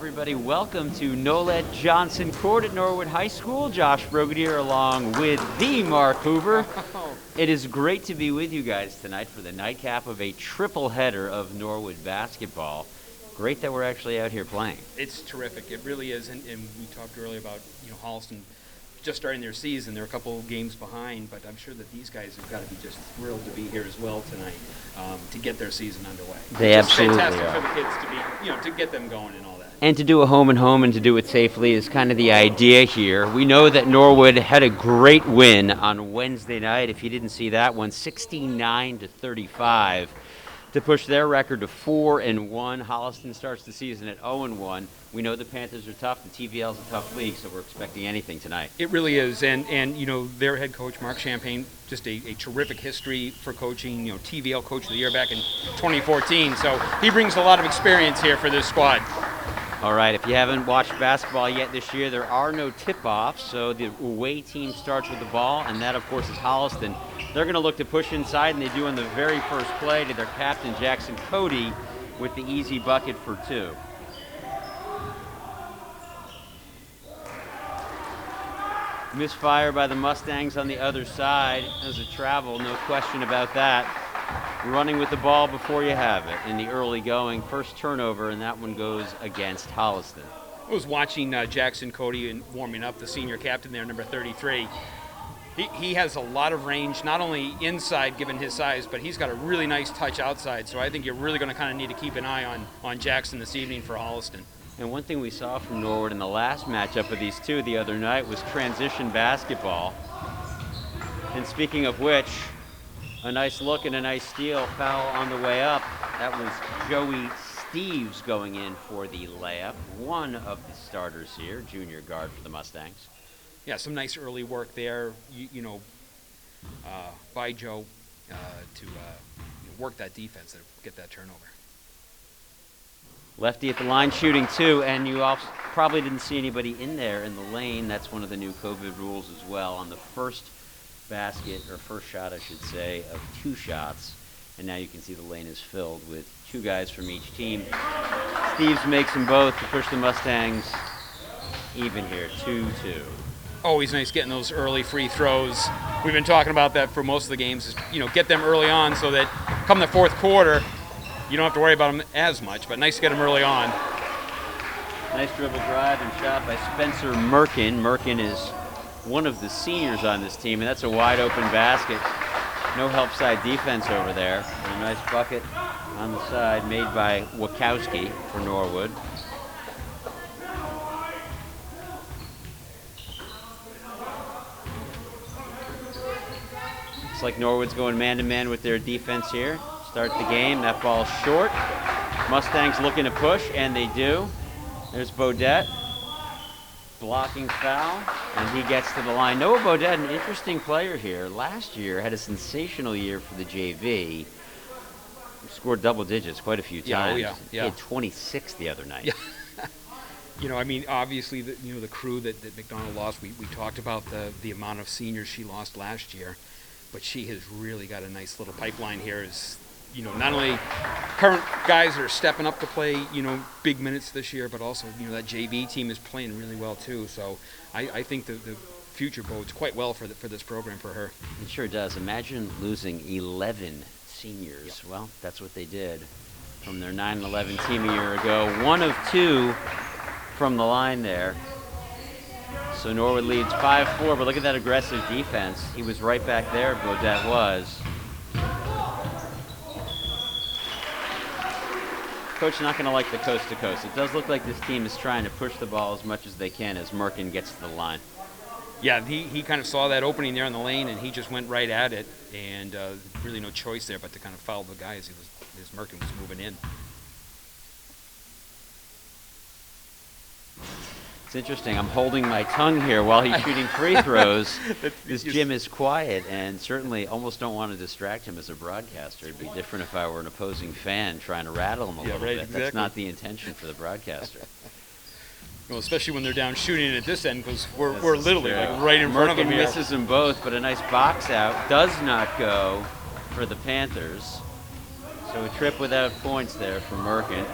everybody. Welcome to Nolet Johnson Court at Norwood High School. Josh Brogadier along with the Mark Hoover. It is great to be with you guys tonight for the nightcap of a triple header of Norwood basketball. Great that we're actually out here playing. It's terrific. It really is. And we talked earlier about, Holliston just starting their season. They're a couple games behind, but I'm sure that these guys have got to be just thrilled to be here as well tonight to get their season underway. They absolutely are. It's fantastic for the kids to be, to get them going and all that. And to do a home and home and to do it safely is kind of the idea here. We know that Norwood had a great win on Wednesday night. If you didn't see that one, 69-35 to push their record to 4-1. Holliston starts the season at 0-1. We know the Panthers are tough. The TVL's a tough league, so we're expecting anything tonight. It really is. And their head coach, Mark Champagne, just a terrific history for coaching, TVL Coach of the Year back in 2014. So he brings a lot of experience here for this squad. All right, if you haven't watched basketball yet this year, there are no tip-offs, so the away team starts with the ball, and that, of course, is Holliston. They're going to look to push inside, and they do on the very first play to their captain, Jackson Cody, with the easy bucket for two. Misfire by the Mustangs on the other side as a travel, no question about that. Running with the ball before you have it in the early going. First turnover, and that one goes against Holliston. I was watching Jackson Cody and warming up, the senior captain there, number 33. He has a lot of range, not only inside given his size, but he's got a really nice touch outside. So I think you're really going to kind of need to keep an eye on Jackson this evening for Holliston. And one thing we saw from Norwood in the last matchup of these two the other night was transition basketball. And speaking of which, a nice look and a nice steal, foul on the way up. That was Joey Steves going in for the layup. One of the starters here, junior guard for the Mustangs. Yeah, some nice early work there, by Joe to work that defense, to get that turnover. Lefty at the line shooting two, and you also probably didn't see anybody in there in the lane. That's one of the new COVID rules as well. On the first basket, or first shot I should say, of two shots, and now you can see the lane is filled with two guys from each team. Steves makes them both to push the Mustangs even here, 2-2. Always nice getting those early free throws. We've been talking about that for most of the games, get them early on so that come the fourth quarter, you don't have to worry about them as much, but nice to get them early on. Nice dribble drive and shot by Spencer Merkin. Merkin is one of the seniors on this team, and that's a wide open basket. No help side defense over there. And a nice bucket on the side made by Wachowski for Norwood. Looks like Norwood's going man-to-man with their defense here. Start the game. That ball's short. Mustangs looking to push, and they do. There's Bodette. Blocking foul, and he gets to the line. Noah Bodette, an interesting player here. Last year had a sensational year for the JV. Scored double digits quite a few times. Yeah. He had 26 the other night. Yeah. Obviously, the crew that McDonald lost, we talked about the amount of seniors she lost last year, but she has really got a nice little pipeline here. Not only current guys that are stepping up to play, big minutes this year, but also, that JV team is playing really well too. So I think the future bodes quite well for this program for her. It sure does. Imagine losing 11 seniors. Yep. Well, that's what they did from their 9-11 team a year ago. 1 of 2 from the line there. So Norwood leads 5-4, but look at that aggressive defense. He was right back there, Bodette was. Coach not going to like the coast-to-coast. It does look like this team is trying to push the ball as much as they can as Merkin gets to the line. Yeah, he kind of saw that opening there in the lane, and he just went right at it, and really no choice there but to kind of foul the guy as Merkin was moving in. It's interesting. I'm holding my tongue here while he's shooting free throws. This gym is quiet, and certainly almost don't want to distract him as a broadcaster. It'd be different if I were an opposing fan trying to rattle him a little bit. Exactly. That's not the intention for the broadcaster. Well, especially when they're down shooting at this end, because we're literally like right in front of them Merkin here. misses them both, but a nice box out does not go for the Panthers. So a trip without points there for Merkin.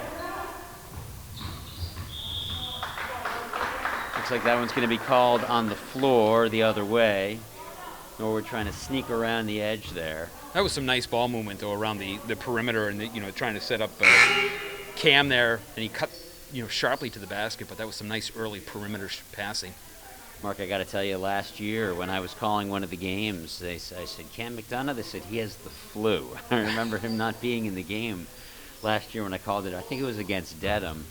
Looks like that one's going to be called on the floor the other way. Norwood trying to sneak around the edge there. That was some nice ball movement, though, around the perimeter and, trying to set up Cam there. And he cut, sharply to the basket, but that was some nice early perimeter passing. Mark, I got to tell you, last year when I was calling one of the games, I said, Cam McDonough, they said he has the flu. I remember him not being in the game last year when I called it. I think it was against Dedham.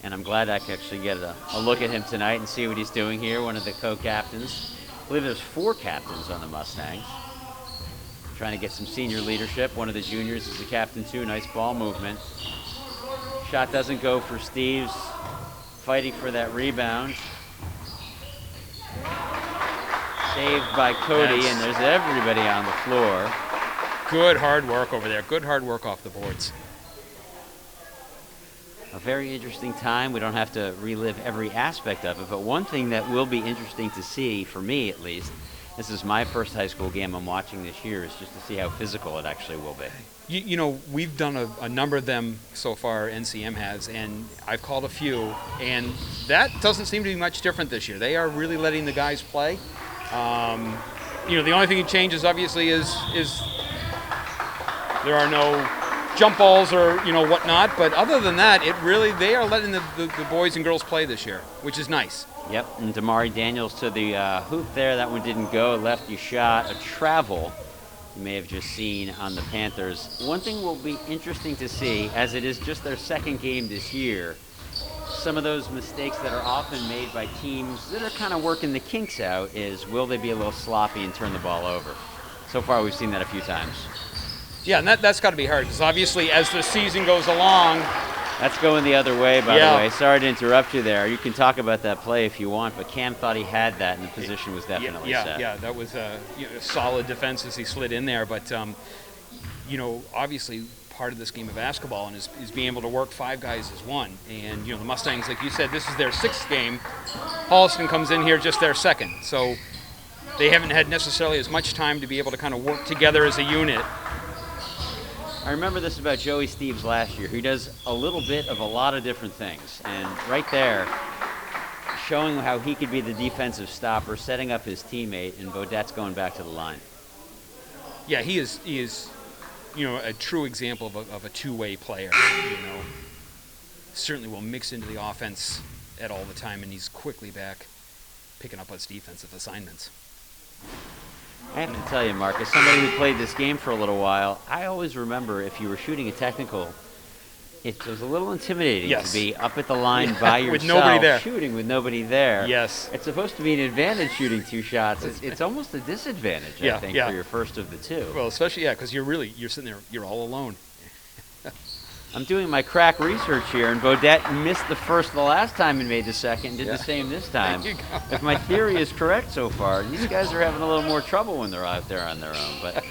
And I'm glad I could actually get a look at him tonight and see what he's doing here, one of the co-captains. I believe there's 4 captains on the Mustangs. Trying to get some senior leadership. One of the juniors is the captain too. Nice ball movement. Shot doesn't go for Steves. Fighting for that rebound. Saved by Cody, and there's everybody on the floor. Good hard work over there. Good hard work off the boards. A very interesting time. We don't have to relive every aspect of it, but one thing that will be interesting to see, for me at least, this is my first high school game I'm watching this year, is just to see how physical it actually will be. We've done a number of them so far, NCM has, and I've called a few, and that doesn't seem to be much different this year. They are really letting the guys play. The only thing that changes, obviously, is there are no jump balls or whatnot, but other than that, they are letting the boys and girls play this year, which is nice. Yep, and Damari Daniels to the hoop there. That one didn't go. Lefty shot, a travel. You may have just seen on the Panthers. One thing will be interesting to see, as it is just their second game this year, some of those mistakes that are often made by teams that are kind of working the kinks out is, will they be a little sloppy and turn the ball over? So far, we've seen that a few times. Yeah, and that's got to be hard, because obviously as the season goes along... That's going the other way, by the way. Sorry to interrupt you there. You can talk about that play if you want, but Cam thought he had that, and the position was definitely set. Yeah, that was a solid defense as he slid in there. But, obviously part of this game of basketball is being able to work 5 guys as one. And, the Mustangs, like you said, this is their 6th game. Holliston comes in here just their 2nd. So they haven't had necessarily as much time to be able to kind of work together as a unit. I remember this about Joey Steves last year. He does a little bit of a lot of different things. And right there, showing how he could be the defensive stopper, setting up his teammate, and Beaudet's going back to the line. Yeah, he is a true example of a two-way player. Certainly will mix into the offense at all the time, and he's quickly back picking up his defensive assignments. I have to tell you, Mark, as somebody who played this game for a little while, I always remember if you were shooting a technical, it was a little intimidating to be up at the line by yourself, with nobody there. Shooting with nobody there. Yes. It's supposed to be an advantage shooting 2 shots. It's almost a disadvantage, I think, for your first of the 2. Well, especially, because you're sitting there, you're all alone. I'm doing my crack research here, and Beaudet missed the first the last time and made the second, and did the same this time. If my theory is correct so far, these guys are having a little more trouble when they're out there on their own, but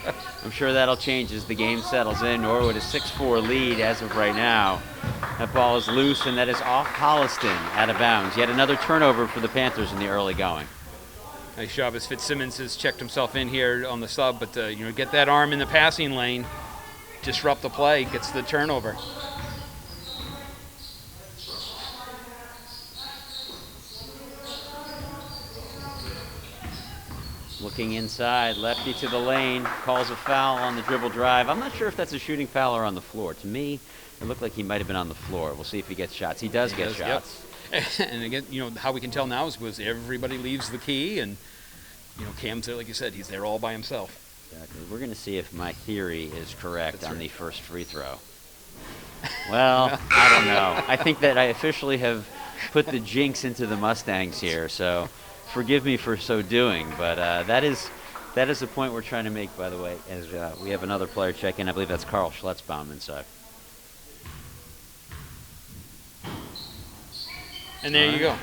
I'm sure that'll change as the game settles in. Norwood a 6-4 lead as of right now. That ball is loose, and that is off Holliston, out of bounds. Yet another turnover for the Panthers in the early going. Nice job as Fitzsimmons has checked himself in here on the sub, but get that arm in the passing lane. Disrupt the play, gets the turnover. Looking inside, lefty to the lane, calls a foul on the dribble drive. I'm not sure if that's a shooting foul or on the floor. To me, it looked like he might have been on the floor. We'll see if he gets shots. He does get shots. Yep. And again, how we can tell now is everybody leaves the key, and Cam's there, like you said, he's there all by himself. Exactly. We're going to see if my theory is correct on the first free throw. Well, I don't know. I think that I officially have put the jinx into the Mustangs here, so forgive me for so doing. But that is the point we're trying to make, by the way, as we have another player check in. I believe that's Carl Schletzbaum inside. And there you go.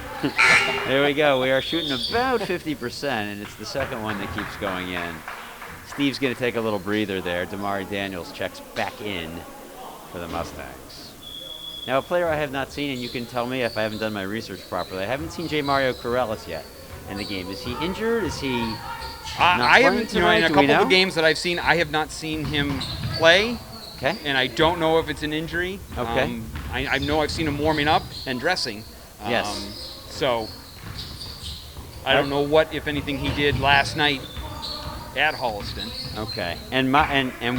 There we go. We are shooting about 50%, and it's the second one that keeps going in. Steve's going to take a little breather there. Damari Daniels checks back in for the Mustangs. Now, a player I have not seen, and you can tell me if I haven't done my research properly, I haven't seen J. Mario Corellis yet in the game. Is he injured? Is he not I playing haven't, tonight? in a couple of games that I've seen, I have not seen him play. Okay. And I don't know if it's an injury. Okay. I know I've seen him warming up and dressing. Yes. So, I don't know what, if anything, he did last night at Holliston. Okay, and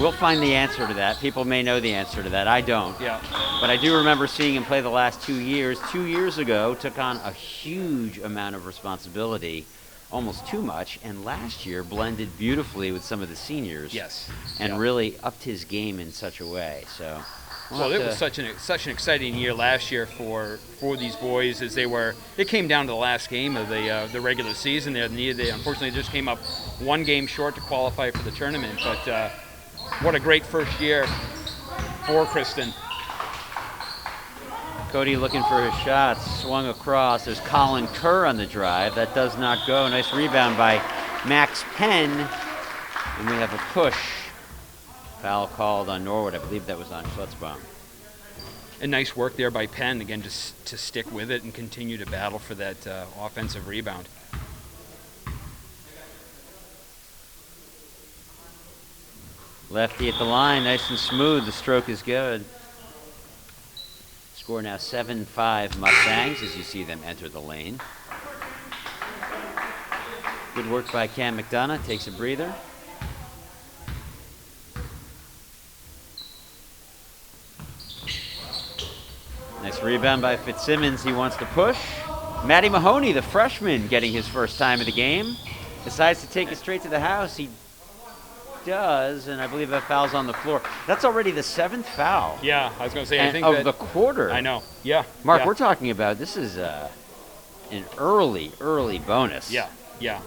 we'll find the answer to that. People may know the answer to that. I don't. Yeah. But I do remember seeing him play the last 2 years. 2 years ago, took on a huge amount of responsibility, almost too much, and last year blended beautifully with some of the seniors. Yes. And really upped his game in such a way. So. Well, it was such an exciting year last year for these boys as it came down to the last game of the regular season. They unfortunately just came up one game short to qualify for the tournament. But what a great first year for Kristen. Cody looking for his shots, swung across. There's Colin Kerr on the drive. That does not go. Nice rebound by Max Penn. And we have a push. Foul called on Norwood. I believe that was on Schlutzbaum. And nice work there by Penn, again, just to stick with it and continue to battle for that offensive rebound. Lefty at the line, nice and smooth. The stroke is good. Score now 7-5 Mustangs as you see them enter the lane. Good work by Cam McDonough. Takes a breather. Nice rebound by Fitzsimmons. He wants to push. Matty Mahoney, the freshman, getting his first time of the game. Decides to take it straight to the house. He does, and I believe that foul's on the floor. That's already the 7th foul. Yeah, I was going to say, I think of the quarter. I know, yeah. Mark, yeah. we're talking about, this is an early bonus. Yeah, yeah.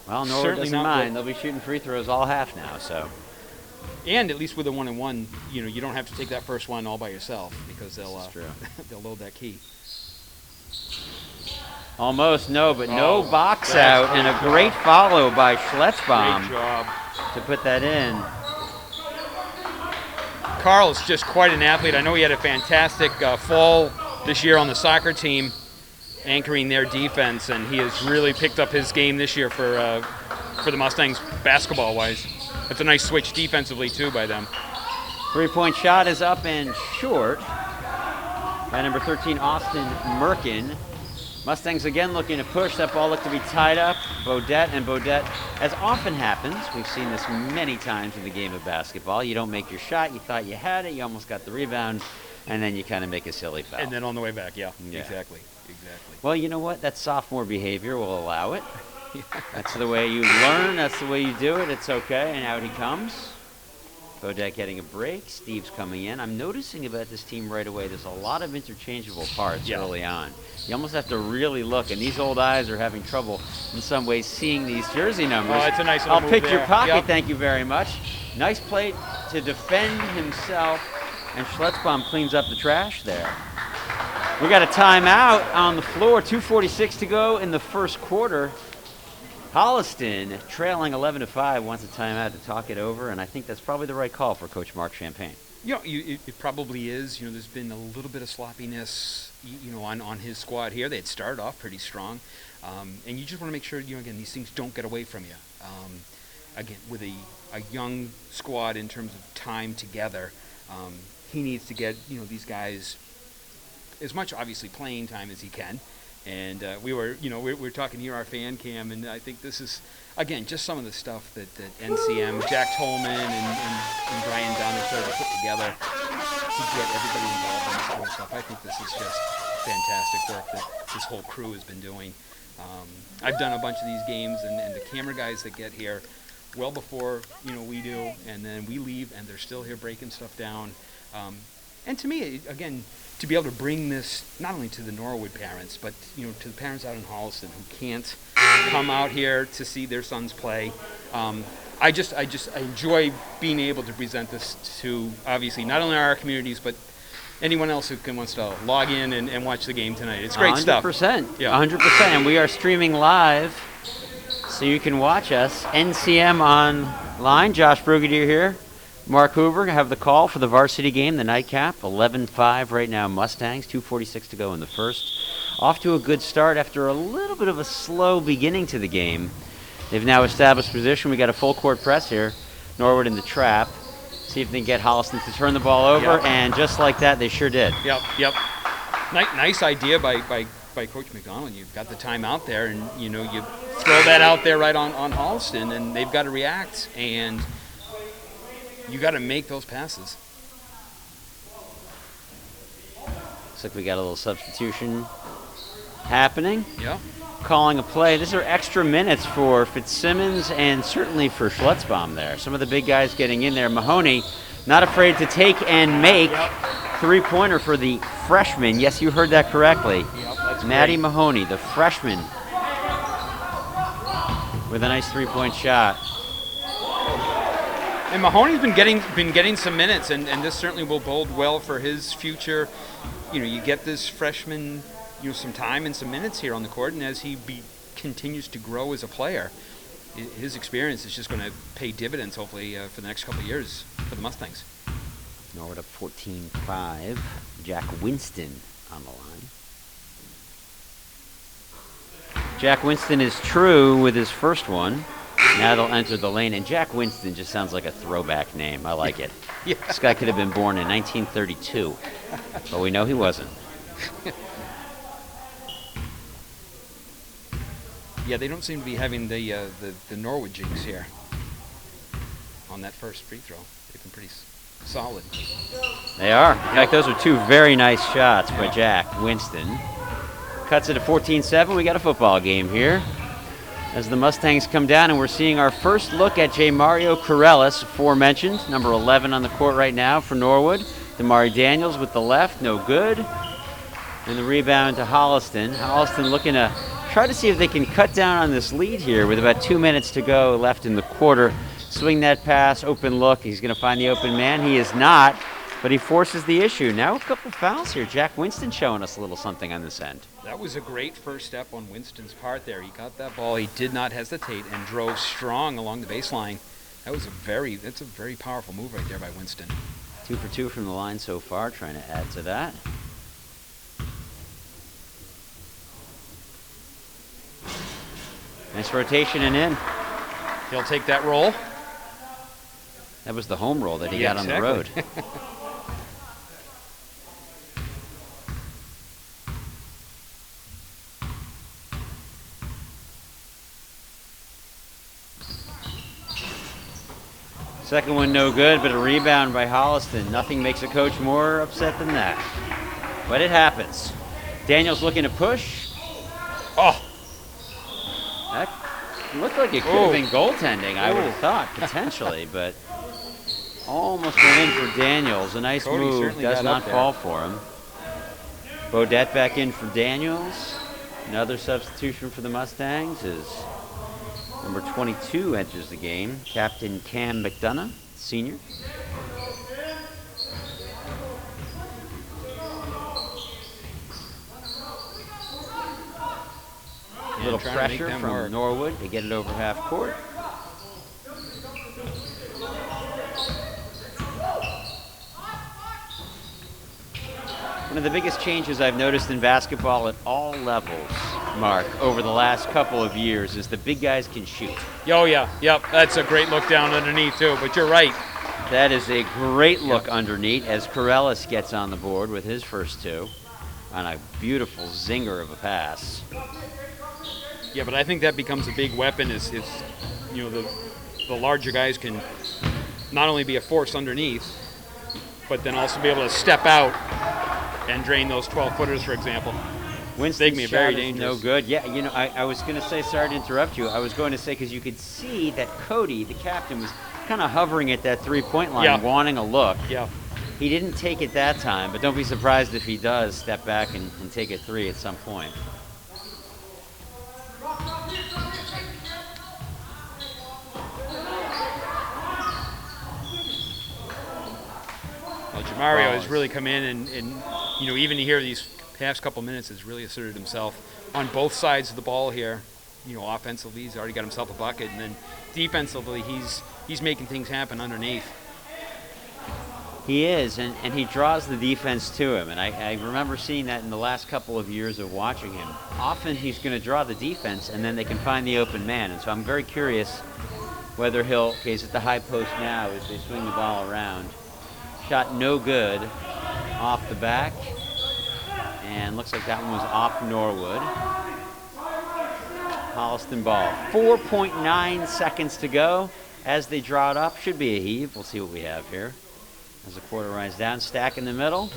Well, Norwood doesn't mind. They'll be shooting free throws all half now, so. And at least with a 1-and-1, you don't have to take that first one all by yourself because they'll load that key. Almost, no box out, and a great follow by Schletzbaum. Great job. To put that in. Carl is just quite an athlete. I know he had a fantastic fall this year on the soccer team, anchoring their defense, and he has really picked up his game this year for the Mustangs basketball-wise. It's a nice switch defensively, too, by them. Three-point shot is up and short by number 13, Austin Merkin. Mustangs again looking to push. That ball looked to be tied up. Bodette, as often happens, we've seen this many times in the game of basketball. You don't make your shot. You thought you had it. You almost got the rebound, and then you kind of make a silly foul. And then on the way back, yeah. Exactly. Well, you know what? That sophomore behavior will allow it. That's the way you learn. That's the way you do it. It's okay. And out he comes. Bodette getting a break. Steve's coming in. I'm noticing about this team right away, there's a lot of interchangeable parts early on. You almost have to really look, and these old eyes are having trouble in some ways seeing these jersey numbers. Oh, it's a nice little I'll move pick there. your pocket, Yep. Thank you very much. Nice play to defend himself, and Schletzbaum cleans up the trash there. We got a timeout on the floor, 2:46 to go in the first quarter. Holliston, trailing 11-5, wants a timeout to talk it over, and I think that's probably the right call for Coach Mark Champagne. It probably is. There's been a little bit of sloppiness, on his squad here. They had started off pretty strong, and you just want to make sure, again, these things don't get away from you. Again, with a young squad in terms of time together, he needs to get, these guys as much, obviously, playing time as he can. And we're talking here, our fan cam, and I think this is, again, just some of the stuff that NCM, Jack Tolman, and Brian Dunn have started to put together to get everybody involved in this kind of stuff. I think this is just fantastic work that this whole crew has been doing. I've done a bunch of these games, and the camera guys that get here well before we do, and then we leave, and they're still here breaking stuff down. And to me, again, to be able to bring this not only to the Norwood parents, but to the parents out in Holliston who can't come out here to see their sons play. I enjoy being able to present this to, obviously, not only our communities, but anyone else who wants to log in and watch the game tonight. It's great 100%, stuff. 100%. Yeah. 100%. And we are streaming live, so you can watch us. NCM online. Josh Brugadier here. Mark Hoover have the call for the varsity game, the nightcap. 11-5 right now, Mustangs. 2:46 to go in the first. Off to a good start after a little bit of a slow beginning to the game. They've now established position. We got a full court press here. Norwood in the trap. See if they can get Holliston to turn the ball over, and just like that, they sure did. Yep. Nice idea by by Coach McDonald. You've got the time out there, and you throw that out there right on Holliston, and they've got to react, and you got to make those passes. Looks like we got a little substitution happening. Yeah. Calling a play. These are extra minutes for Fitzsimmons and certainly for Schlutzbaum there. Some of the big guys getting in there. Mahoney not afraid to take and make. Yep. Three-pointer for the freshman. Yes, you heard that correctly. Yep, that's Maddie great. Mahoney, the freshman, with a nice three-point shot. And Mahoney's been getting some minutes, and this certainly will bode well for his future. You get this freshman, some time and some minutes here on the court, and as he continues to grow as a player, his experience is just going to pay dividends, hopefully, for the next couple of years for the Mustangs. Norwood up 14-5. Jack Winston on the line. Jack Winston is true with his first one. Now they'll enter the lane, and Jack Winston just sounds like a throwback name. I like it. Yeah. This guy could have been born in 1932, but we know he wasn't. Yeah, they don't seem to be having the Norwood jinx here on that first free throw. They've been pretty solid. They are. In fact, those are two very nice shots by Jack Winston. Cuts it to 14-7. We got a football game here as the Mustangs come down, and we're seeing our first look at J. Mario Corellis, aforementioned, number 11 on the court right now for Norwood. Damari Daniels with the left, no good. And the rebound to Holliston. Holliston looking to try to see if they can cut down on this lead here with about 2 minutes to go left in the quarter. Swing that pass, open look. He's going to find the open man. He is not, but he forces the issue. Now a couple fouls here. Jack Winston showing us a little something on this end. That was a great first step on Winston's part there. He got that ball. He did not hesitate and drove strong along the baseline. That's a very powerful move right there by Winston. 2 for 2 from the line so far, trying to add to that. Nice rotation and in. He'll take that roll. That was the home roll that he got on the road. Second one no good, but a rebound by Holliston. Nothing makes a coach more upset than that. But it happens. Daniels looking to push. Oh! That looked like it could have been goaltending, I would have thought, potentially, but almost went in for Daniels. A nice Cody move, certainly does got not up there. fall for him. Bodette back in for Daniels. Another substitution for the Mustangs is number 22 enters the game. Captain Cam McDonough, senior. A little pressure from Norwood to get it over half court. One of the biggest changes I've noticed in basketball at all levels, Mark, over the last couple of years is the big guys can shoot. Oh, yeah. Yep. That's a great look down underneath, too. But you're right. That is a great look underneath as Corellis gets on the board with his first two on a beautiful zinger of a pass. Yeah, but I think that becomes a big weapon is the larger guys can not only be a force underneath, but then also be able to step out and drain those 12-footers, for example. Winston's me shot very is dangerous. no good. Yeah, I was going to say, sorry to interrupt you. I was going to say, because you could see that Cody, the captain, was kind of hovering at that three-point line, wanting a look. Yeah. He didn't take it that time, but don't be surprised if he does step back and take a three at some point. Well, Jamario has really come in and even here these past couple minutes has really asserted himself on both sides of the ball here. Offensively, he's already got himself a bucket, and then defensively, he's making things happen underneath. He is, and he draws the defense to him, and I remember seeing that in the last couple of years of watching him. Often he's going to draw the defense, and then they can find the open man, and so I'm very curious whether he's at the high post now as they swing the ball around. Shot no good off the back, And looks like that one was off Norwood. Holliston ball. 4.9 seconds to go as they draw it up. Should be a heave. We'll see what we have here. As the quarter runs down, Stack in the middle.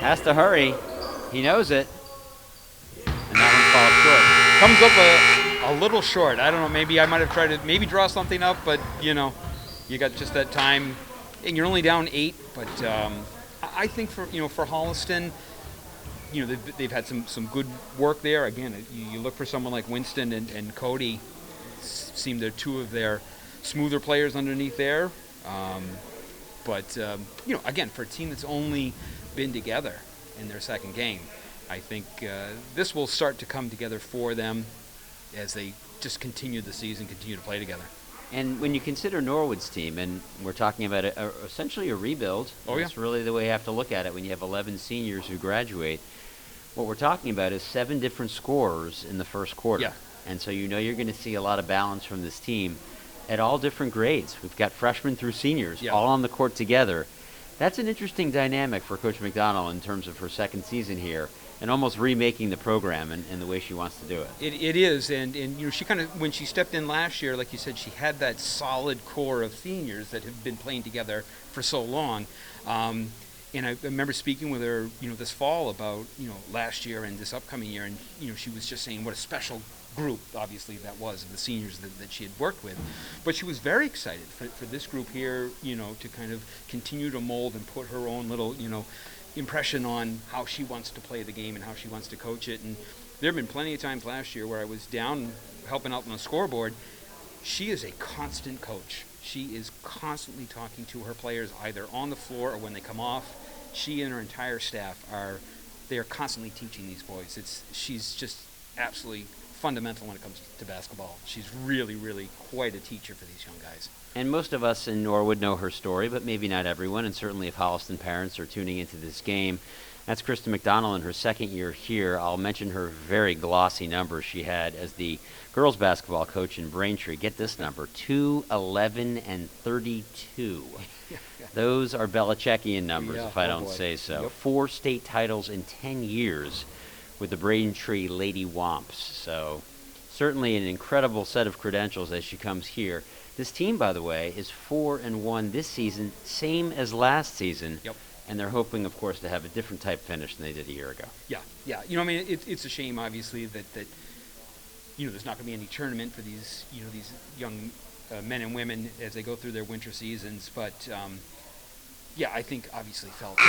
Has to hurry. He knows it. And that one Comes up a little short. I don't know, maybe I might have tried to maybe draw something up, but, you got just that time. And you're only down 8, but I think for Holliston, they've had some good work there. Again, you look for someone like Winston and Cody, seem they're two of their smoother players underneath there. But again, for a team that's only been together in their second game, I think this will start to come together for them as they just continue the season, continue to play together. And when you consider Norwood's team, and we're talking about essentially a rebuild, that's really the way you have to look at it when you have 11 seniors who graduate. What we're talking about is 7 different scorers in the first quarter. Yeah. And so you're going to see a lot of balance from this team at all different grades. We've got freshmen through seniors all on the court together. That's an interesting dynamic for Coach McDonald in terms of her second season here, and almost remaking the program in the way she wants to do it. It is, and she kind of, when she stepped in last year, like you said, she had that solid core of seniors that have been playing together for so long. And I remember speaking with her, this fall about, last year and this upcoming year, and, she was just saying what a special group, obviously, that was, of the seniors that she had worked with. But she was very excited for this group here, to kind of continue to mold and put her own little, impression on how she wants to play the game and how she wants to coach it. And there have been plenty of times last year where I was down helping out on the scoreboard. She is a constant coach. She is constantly talking to her players either on the floor or when they come off. She and her entire staff are constantly teaching these boys. She's just absolutely fundamental when it comes to basketball. She's really, really quite a teacher for these young guys. And most of us in Norwood know her story, but maybe not everyone, and certainly if Holliston parents are tuning into this game. That's Krista McDonald in her second year here. I'll mention her very glossy numbers she had as the girls basketball coach in Braintree. Get this number, 211 and 32. Those are Belichickian numbers, if I don't say so. Yep. 4 state titles in 10 years with the Braintree Lady Womps. So certainly an incredible set of credentials as she comes here. This team, by the way, is 4-1 this season, same as last season. Yep. And they're hoping, of course, to have a different type finish than they did a year ago. Yeah. It's a shame, obviously, that there's not going to be any tournament for these, these young men and women as they go through their winter seasons. But, I think obviously felt.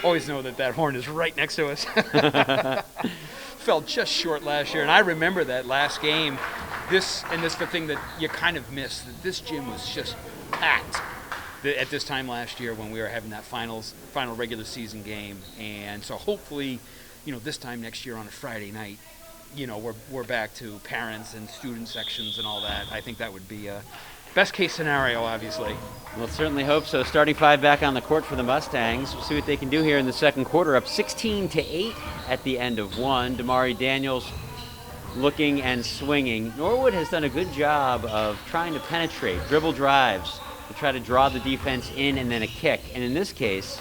Always know that horn is right next to us. Fell just short last year, and I remember that last game. This is the thing that you kind of miss. That this gym was just packed at this time last year when we were having that final regular season game, and so hopefully, this time next year on a Friday night, we're back to parents and student sections and all that. I think that would be a best case scenario, obviously. We'll certainly hope so. Starting 5 back on the court for the Mustangs. We'll see what they can do here in the second quarter. Up 16-8 at the end of 1. Damari Daniels looking and swinging. Norwood has done a good job of trying to penetrate, dribble drives, to try to draw the defense in and then a kick. And in this case,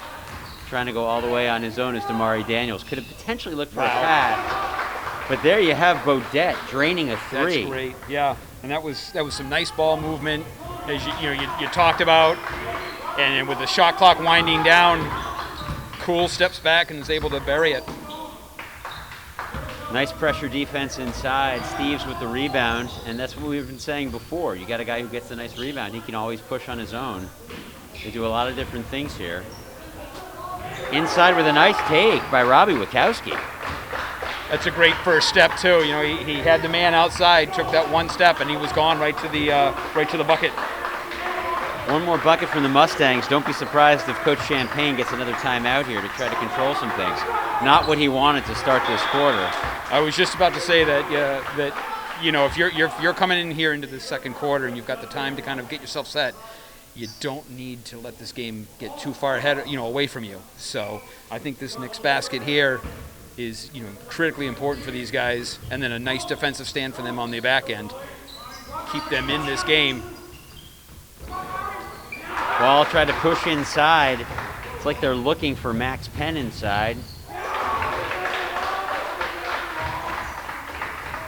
trying to go all the way on his own is Damari Daniels. Could have potentially looked for a pass. But there you have Bodette draining a 3. That's great, yeah. And that was some nice ball movement, as you talked about. And with the shot clock winding down, Cool steps back and is able to bury it. Nice pressure defense inside. Steves with the rebound, and that's what we've been saying before. You got a guy who gets a nice rebound. He can always push on his own. They do a lot of different things here. Inside with a nice take by Robbie Wachowski. That's a great first step too. He had the man outside, took that one step, and he was gone right to the bucket. One more bucket from the Mustangs. Don't be surprised if Coach Champagne gets another timeout here to try to control some things. Not what he wanted to start this quarter. I was just about to say that if you're coming in here into the second quarter and you've got the time to kind of get yourself set, you don't need to let this game get too far ahead, away from you. So I think this next basket here is critically important for these guys, and then a nice defensive stand for them on the back end. Keep them in this game. Ball tried to push inside like they're looking for Max Penn inside.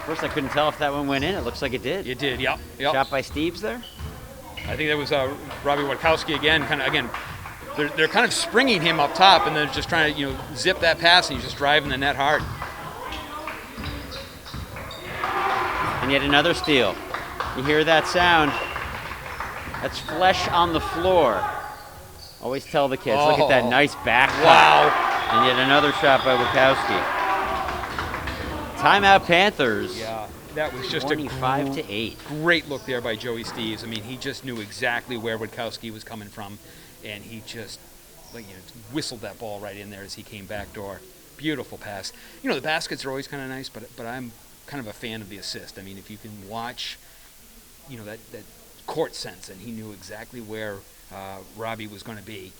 First, I couldn't tell if that one went in. It looks like it did. It did, yep. Shot by Steves there. I think that was Robbie Witkowski again. They're kind of springing him up top, and they're just trying to zip that pass, and he's just driving the net hard. And yet another steal. You hear that sound? That's flesh on the floor. Always tell the kids, look at that nice back cut. Wow. And yet another shot by Witkowski. Timeout Panthers. Yeah, that was just 25-8. Great look there by Joey Steves. I mean, he just knew exactly where Witkowski was coming from, and he just whistled that ball right in there as he came back door. Beautiful pass. The baskets are always kind of nice, but I'm kind of a fan of the assist. I mean, if you can watch, that court sense, and he knew exactly where Robbie was going to be,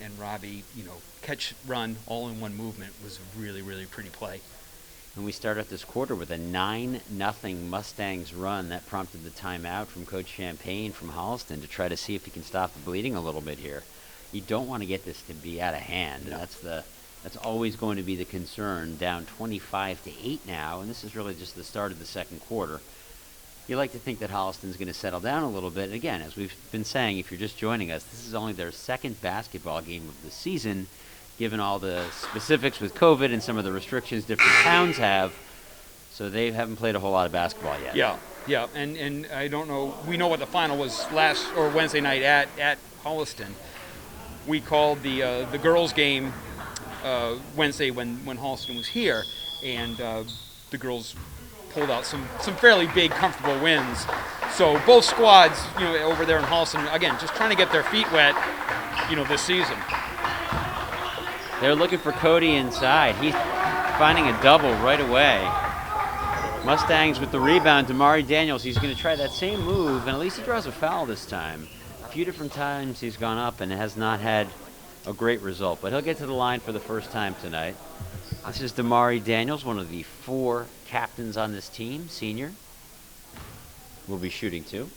and Robbie, catch, run, all in one movement was a really, really pretty play. And we start out this quarter with a 9-0 Mustangs run. That prompted the timeout from Coach Champagne from Holliston to try to see if he can stop the bleeding a little bit here. You don't want to get this to be out of hand. No. That's always going to be the concern. Down 25-8 now, and this is really just the start of the second quarter. You like to think that Holliston's going to settle down a little bit. And again, as we've been saying, if you're just joining us, this is only their second basketball game of the season, given all the specifics with COVID and some of the restrictions different towns have. So they haven't played a whole lot of basketball yet. Yeah, and I don't know. We know what the final was Wednesday night at Holliston. We called the girls' game Wednesday when Holliston was here, and the girls pulled out some fairly big, comfortable wins. So both squads, over there in Holliston, again, just trying to get their feet wet, this season. They're looking for Cody inside. He's finding a double right away. Mustangs with the rebound. Damari Daniels, he's going to try that same move, and at least he draws a foul this time. A few different times he's gone up and has not had a great result, but he'll get to the line for the first time tonight. This is Damari Daniels, one of the 4 captains on this team, senior. Will be shooting too.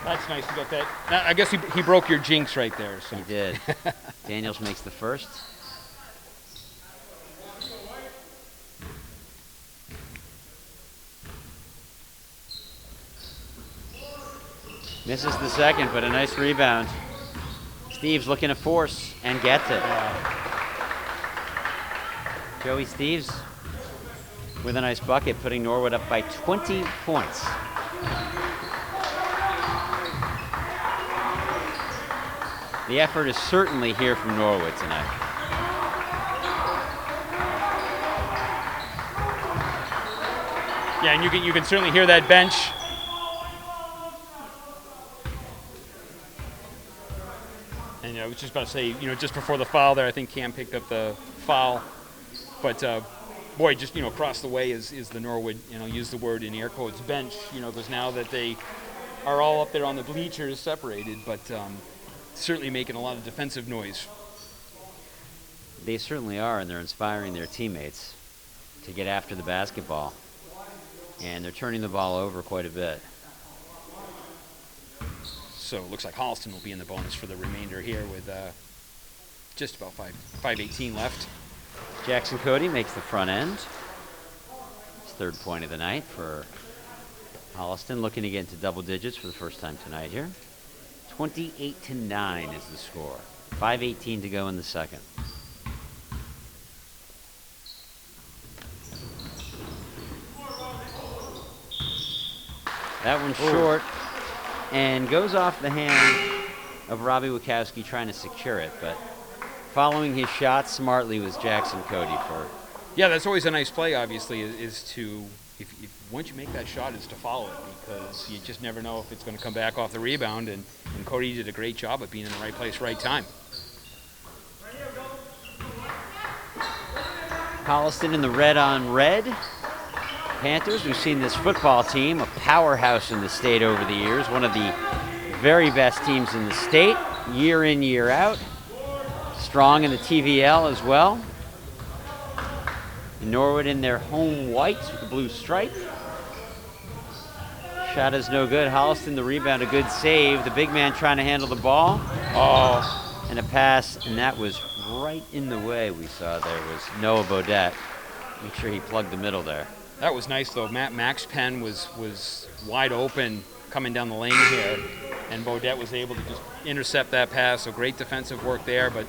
That's nice to get that. Now, I guess he broke your jinx right there. So. He did. Daniels makes the first. Misses the second, but a nice rebound. Steves looking to force and gets it. Joey Steves with a nice bucket, putting Norwood up by 20 points. The effort is certainly here from Norwood tonight. Yeah, and you can certainly hear that bench. And I was just about to say, just before the foul there, I think Cam picked up the foul. But boy, just across the way is the Norwood, use the word in air quotes, bench. Because now that they are all up there on the bleachers, separated, but. Certainly making a lot of defensive noise. They certainly are, and they're inspiring their teammates to get after the basketball. And they're turning the ball over quite a bit. So it looks like Holliston will be in the bonus for the remainder here with just about 5:18 left. Jackson Cody makes the front end. His 3rd point of the night for Holliston, looking to get into double digits for the first time tonight here. 28-9 is the score. 5:18 to go in the second. That one's short and goes off the hand of Robbie Witkowski trying to secure it, but following his shot smartly was Jackson Cody for. Yeah, that's always a nice play, obviously, is to, if once you make that shot, is to follow it, because you just never know if it's going to come back off the rebound, and Cody did a great job of being in the right place, right time. Holliston in the red on red. Panthers, we've seen this football team, a powerhouse in the state over the years, one of the very best teams in the state, year in, year out. Strong in the TVL as well. Norwood in their home white with the blue stripe. Shot is no good. Holliston, the rebound, a good save. The big man trying to handle the ball. Oh, And a pass, and that was right in the way we saw there was Noah Bodette. Make sure he plugged the middle there. that was nice, though. Max Penn was wide open coming down the lane here, and Bodette was able to just intercept that pass. So great defensive work there, but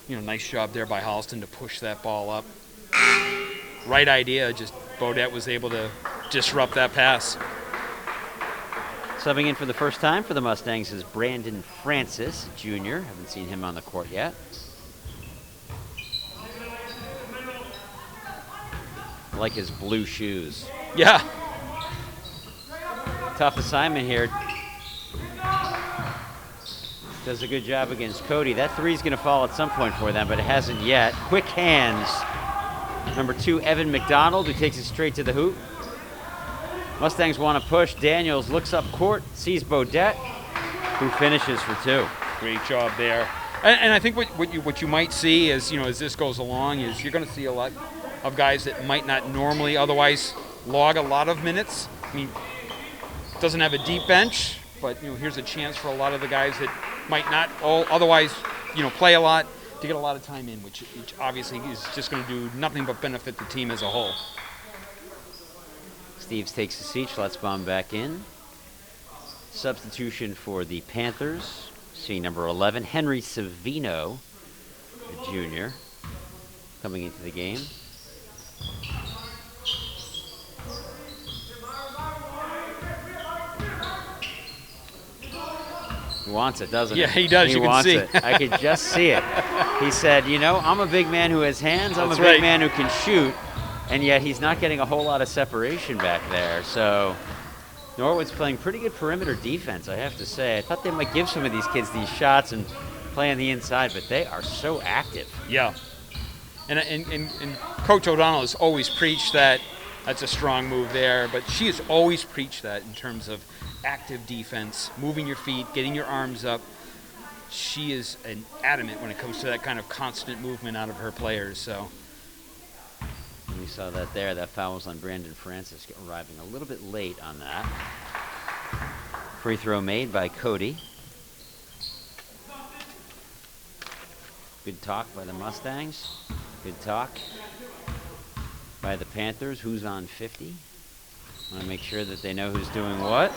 nice job there by Holliston to push that ball up. Right idea, just Bodette was able to disrupt that pass. Subbing in for the first time for the Mustangs is Brandon Francis, Jr. Haven't seen him on the court yet. I like his blue shoes. Yeah. Tough assignment here. Does a good job against Cody. That three's going to fall at some point for them, but it hasn't yet. Quick hands. Number 2, Evan McDonald, who takes it straight to the hoop. Mustangs want to push. Daniels looks up court, sees Bodette, who finishes for 2. Great job there. And I think what you might see is, as this goes along, is you're going to see a lot of guys that might not normally otherwise log a lot of minutes. I mean, doesn't have a deep bench, but here's a chance for a lot of the guys that might not otherwise play a lot to get a lot of time in, which obviously is just going to do nothing but benefit the team as a whole. Steves takes a seat, Schletzbaum back in. Substitution for the Panthers. See number 11, Henry Savino, the junior, coming into the game. He wants it, doesn't he? Yeah, he does. You can see. He wants it. I could just see it. He said, I'm a big man who has hands. I'm That's a big right. man who can shoot. And yet he's not getting a whole lot of separation back there. So Norwood's playing pretty good perimeter defense, I have to say. I thought they might give some of these kids these shots and play on the inside, but they are so active. Yeah. And Coach O'Donnell has always preached that. That's a strong move there. But she has always preached that in terms of active defense, moving your feet, getting your arms up. She is an adamant when it comes to that kind of constant movement out of her players. So we saw that there. That foul was on Brandon Francis, arriving a little bit late on that. Free throw made by Cody. Good talk by the Mustangs. Good talk by the Panthers. Who's on 50? Want to make sure that they know who's doing what.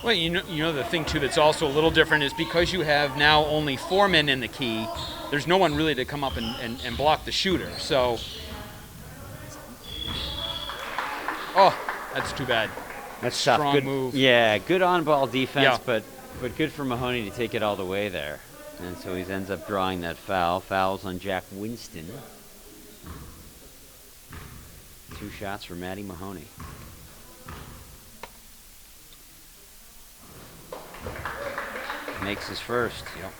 Well, the thing, too, that's also a little different is because you have now only 4 men in the key, there's no one really to come up and block the shooter. So, that's too bad. That's tough. Strong Good move. Yeah, good on-ball defense, Yeah. but good for Mahoney to take it all the way there. And so he ends up drawing that foul. Fouls on Jack Winston. 2 shots for Matty Mahoney. Makes his first. Yep.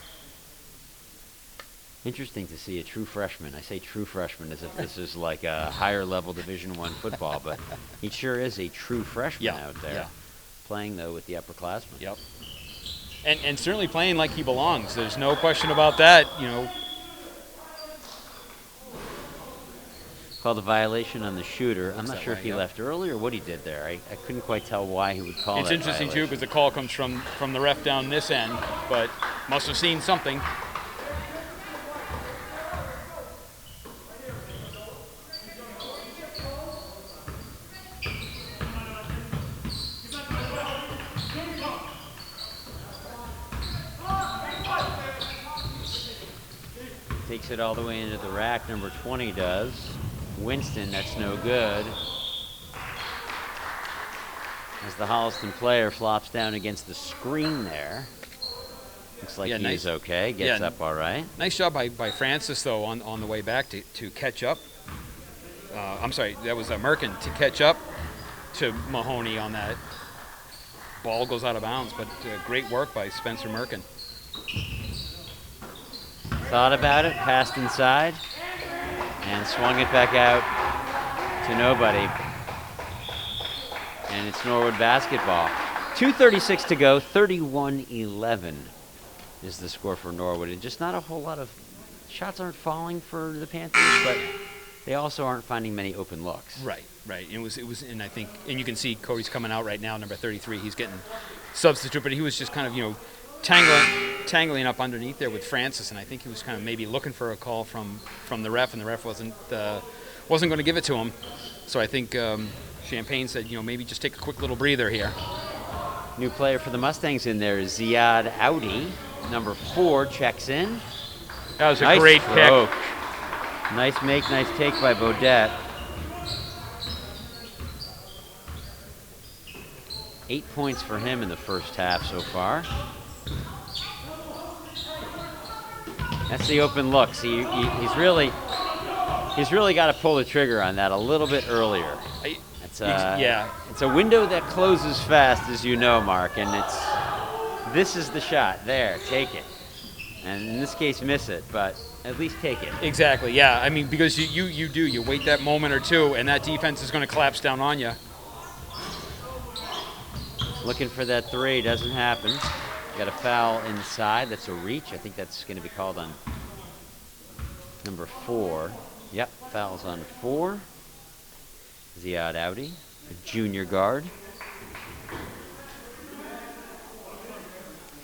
Interesting to see a true freshman. I say true freshman as if this is like a higher level Division I football, but he sure is a true freshman out there. Yeah. Playing, though, with the upperclassmen. Yep. And certainly playing like he belongs. There's no question about that. Called a violation on the shooter. I'm not that sure if right? he Yep. left early or what he did there. I couldn't quite tell why he would call It's that interesting, too, violation. because the call comes from the ref down this end, but must have seen something. Takes it all the way into the rack. Number 20 does. Winston, that's no good. As the Holliston player flops down against the screen there. Looks like he is okay. Gets up all right. Nice job by Francis, though, on the way back to catch up. I'm sorry, that was Merkin to catch up to Mahoney on that. Ball goes out of bounds, but great work by Spencer Merkin. Thought about it, passed inside, and swung it back out to nobody. And it's Norwood basketball. 2:36 to go, 31-11 is the score for Norwood. And just not a whole lot of shots aren't falling for the Panthers, but they also aren't finding many open looks. Right. It was, and I think, and you can see Cody's coming out right now, number 33. He's getting substitute, but he was just kind of, tangling up underneath there with Francis, and I think he was kind of maybe looking for a call from the ref, and the ref wasn't going to give it to him. So I think Champagne said, maybe just take a quick little breather here. New player for the Mustangs in there is Ziad Audi, number 4, checks in. That was a nice great stroke. pick. Nice make, nice take by Beaudet. 8 points for him in the first half so far. That's the open look. See, he's really got to pull the trigger on that a little bit earlier. It's a window that closes fast, as you know, Mark, and this is the shot. There, take it. And in this case, miss it, but at least take it. Exactly, yeah. I mean, because you wait that moment or two, and that defense is going to collapse down on you. Looking for that 3, doesn't happen. Got a foul inside. That's a reach. I think that's going to be called on number 4. Yep, foul's on 4. Ziad Audi, a junior guard.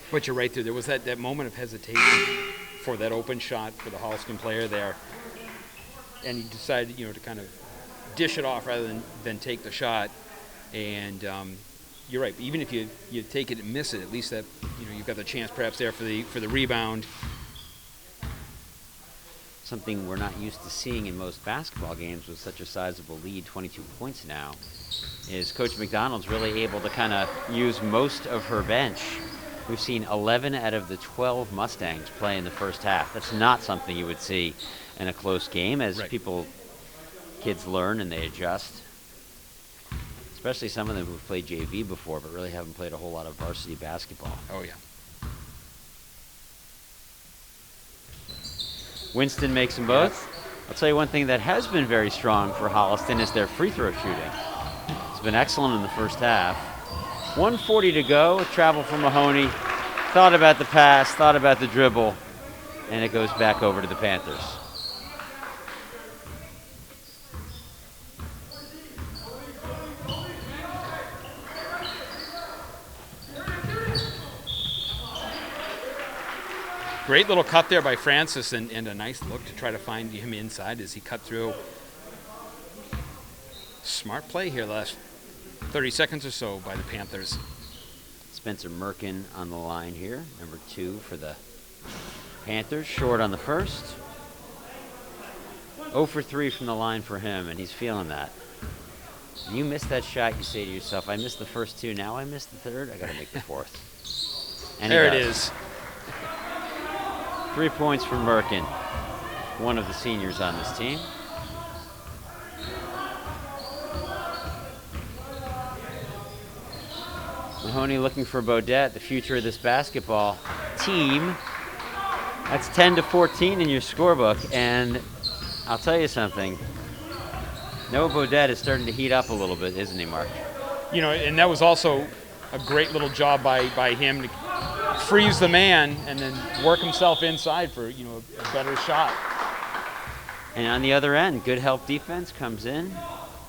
But you're right there was that moment of hesitation for that open shot for the Holliston player there. And he decided, to kind of dish it off rather than take the shot. And you're right. Even if you take it and miss it, at least that you've got the chance perhaps there for the rebound. Something we're not used to seeing in most basketball games with such a sizable lead, 22 points now, is Coach McDonald's really able to kind of use most of her bench. We've seen 11 out of the 12 Mustangs play in the first half. That's not something you would see in a close game as kids learn and they adjust. Especially some of them who've played JV before but really haven't played a whole lot of varsity basketball. Oh, yeah. Winston makes them both. I'll tell you one thing that has been very strong for Holliston is their free throw shooting. It's been excellent in the first half. 1:40 to go, travel from Mahoney. Thought about the pass, thought about the dribble, and it goes back over to the Panthers. Great little cut there by Francis and a nice look to try to find him inside as he cut through. Smart play here last 30 seconds or so by the Panthers. Spencer Merkin on the line here, number 2 for the Panthers, short on the first. 0 for 3 from the line for him, and he's feeling that. When you miss that shot, you say to yourself, I missed the first 2, now I missed the third, I got to make the 4th. And there it is. 3 points for Merkin, one of the seniors on this team. Mahoney looking for Beaudet, the future of this basketball team. That's 10-14 in your scorebook, and I'll tell you something. Noah Beaudet is starting to heat up a little bit, isn't he, Mark? And that was also a great little job by him to freeze the man and then work himself inside for, a better shot. And on the other end, good help defense comes in,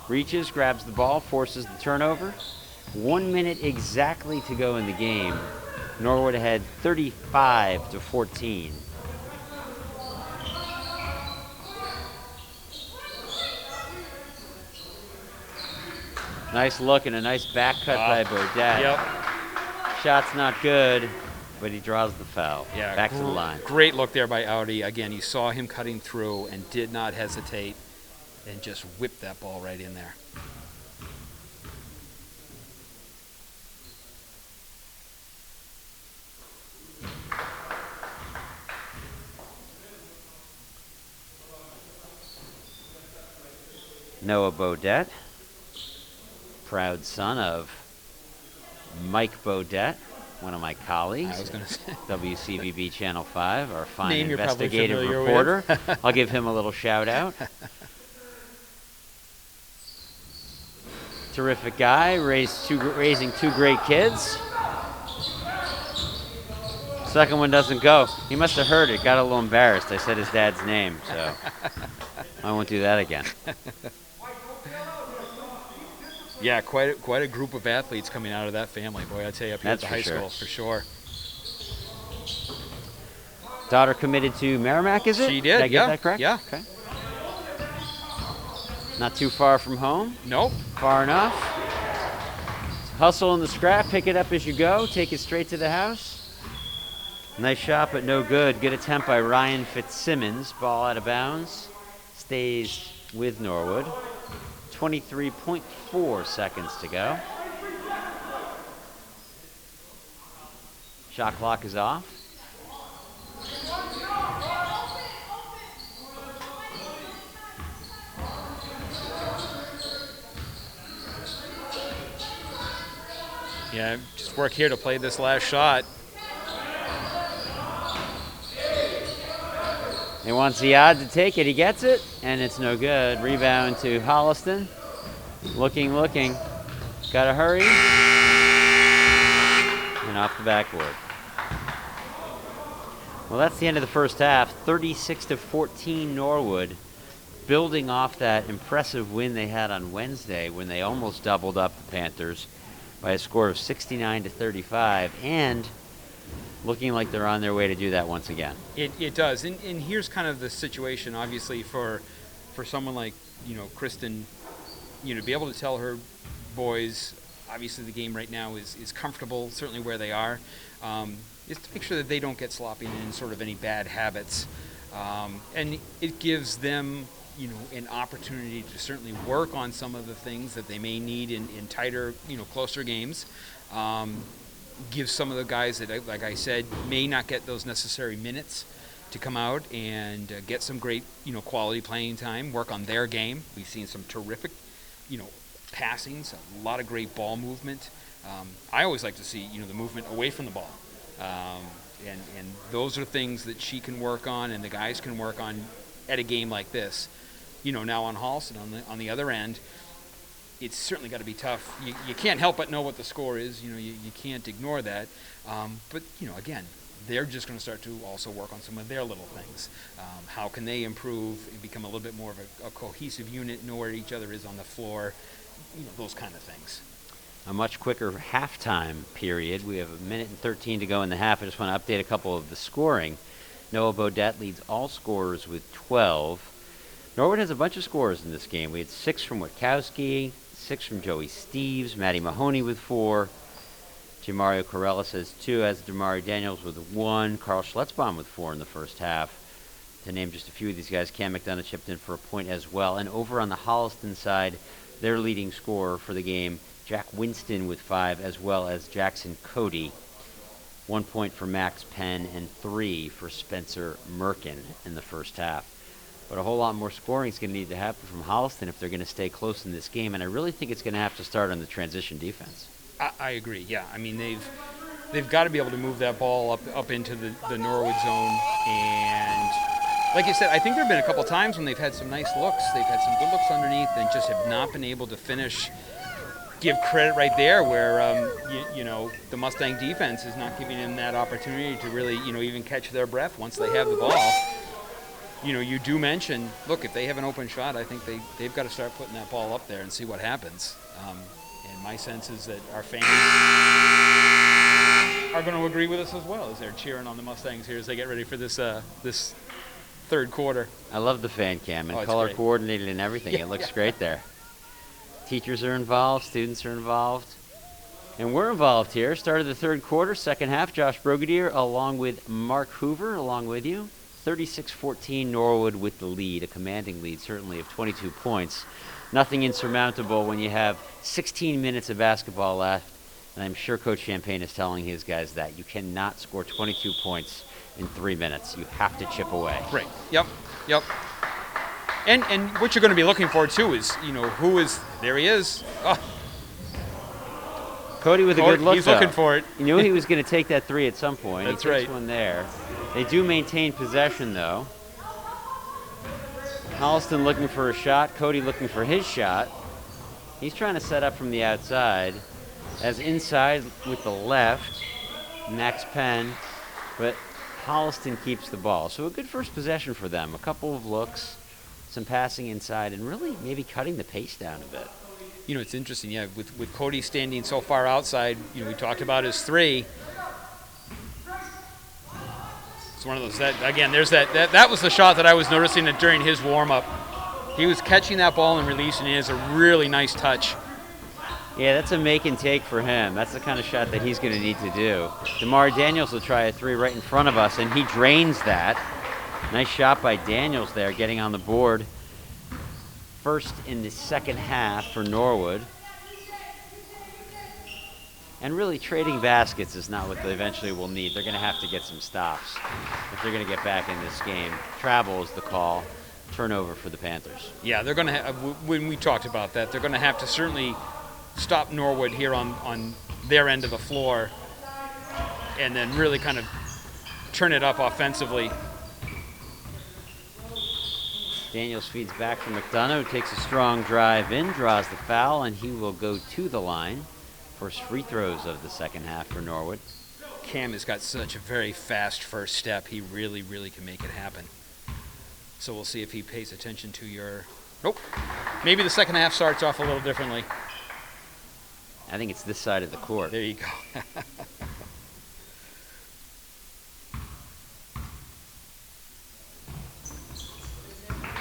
reaches, grabs the ball, forces the turnover. 1 minute exactly to go in the game. Norwood ahead 35-14. Nice look and a nice back cut by Beaudet. Yep. Shot's not good, but he draws the foul. Yeah, back to the line. Great look there by Audi. Again, you saw him cutting through and did not hesitate and just whipped that ball right in there. Noah Beaudet, proud son of Mike Beaudet, one of my colleagues. I was going to say. WCVB Channel 5, our fine Name investigative reporter. I'll give him a little shout out. Terrific guy, raising 2 great kids. Second one doesn't go. He must have heard it, got a little embarrassed. I said his dad's name, so. I won't do that again. Yeah, quite a group of athletes coming out of that family. Boy, I tell you, up here at That's the for high sure. school, for sure. Daughter committed to Merrimack, is it? She did, I get that correct? yeah. Okay. Not too far from home. Nope. Far enough. Hustle in the scrap. Pick it up as you go. Take it straight to the house. Nice shot, but no good. Good attempt by Ryan Fitzsimmons. Ball out of bounds. Stays with Norwood. 23.4 seconds to go. Shot clock is off. Yeah, just work here to play this last shot. He wants Ziad to take it. He gets it, and it's no good. Rebound to Holliston. Looking. Gotta hurry. And off the backboard. Well, that's the end of the first half. 36-14 Norwood. Building off that impressive win they had on Wednesday when they almost doubled up the Panthers by a score of 69-35, and looking like they're on their way to do that once again. It does, and here's kind of the situation, obviously, for someone like, Kristen, to be able to tell her boys, obviously the game right now is comfortable, certainly where they are, is to make sure that they don't get sloppy in sort of any bad habits, and it gives them an opportunity to certainly work on some of the things that they may need in tighter, closer games. Give some of the guys that, like I said, may not get those necessary minutes to come out and get some great, quality playing time, work on their game. We've seen some terrific, passings, a lot of great ball movement. I always like to see, the movement away from the ball. And those are things that she can work on and the guys can work on at a game like this. Now on Holliston, on the other end, it's certainly got to be tough. You can't help but know what the score is. You can't ignore that. But, again, they're just going to start to also work on some of their little things. How can they improve and become a little bit more of a cohesive unit, know where each other is on the floor, those kind of things. A much quicker halftime period. We have 1:13 to go in the half. I just want to update a couple of the scoring. Noah Bodette leads all scorers with 12. Norwood has a bunch of scorers in this game. We had 6 from Witkowski, 6 from Joey Steves, Matty Mahoney with 4. Jamario Corellis has 2, as Damari Daniels with 1. Carl Schletzbaum with 4 in the first half. To name just a few of these guys, Cam McDonough chipped in for a point as well. And over on the Holliston side, their leading scorer for the game, Jack Winston with 5, as well as Jackson Cody. 1 point for Max Penn and 3 for Spencer Merkin in the first half. But a whole lot more scoring is going to need to happen from Holliston if they're going to stay close in this game. And I really think it's going to have to start on the transition defense. I agree, yeah. I mean, they've got to be able to move that ball up into the Norwood zone. And like you said, I think there have been a couple times when they've had some nice looks. They've had some good looks underneath and just have not been able to finish. Give credit right there where, the Mustang defense is not giving them that opportunity to really, even catch their breath once they have the ball. You do mention, look, if they have an open shot, I think they've got to start putting that ball up there and see what happens. And my sense is that our fans are going to agree with us as well as they're cheering on the Mustangs here as they get ready for this third quarter. I love the fan cam and it's color great. Coordinated and everything. Yeah, it looks great there. Teachers are involved, students are involved, and we're involved here. Start of the third quarter, second half. Josh Brogadier along with Mark Hoover along with you. 36-14 Norwood with the lead, a commanding lead certainly of 22 points. Nothing insurmountable when you have 16 minutes of basketball left, and I'm sure Coach Champagne is telling his guys that. You cannot score 22 points in 3 minutes. You have to chip away. Right, yep. And what you're going to be looking for, too, is, who is, there he is. Oh. Cody with a good look, he's looking for it. You knew he was going to take that 3 at some point. That's he takes right. one there. They do maintain possession, though. Holliston looking for a shot. Cody looking for his shot. He's trying to set up from the outside. As inside with the left, Max Penn. But Holliston keeps the ball. So a good first possession for them. A couple of looks. some passing inside and really maybe cutting the pace down a bit. You know, it's interesting, yeah, with Cody standing so far outside, you know, we talked about his three. It's one of those, that again, there's that was the shot that I was noticing that during his warm-up. He was catching that ball and releasing it. It's a really nice touch. Yeah, that's a make and take for him. That's the kind of shot that he's going to need to do. Damari Daniels will try a three right in front of us, and he drains that. Nice shot by Daniels there, getting on the board. First in the second half for Norwood. And really, trading baskets is not what they eventually will need. They're going to have to get some stops if they're going to get back in this game. Travel is the call. Turnover for the Panthers. Yeah, they're going to have, when we talked about that, they're going to have to certainly stop Norwood here on their end of the floor and then really kind of turn it up offensively. Daniels feeds back from McDonough, who takes a strong drive in, draws the foul, and he will go to the line. First free throws of the second half for Norwood. Cam has got such a very fast first step. He really, really can make it happen. So we'll see if he pays attention to your... Nope. Maybe the second half starts off a little differently. I think it's this side of the court. There you go.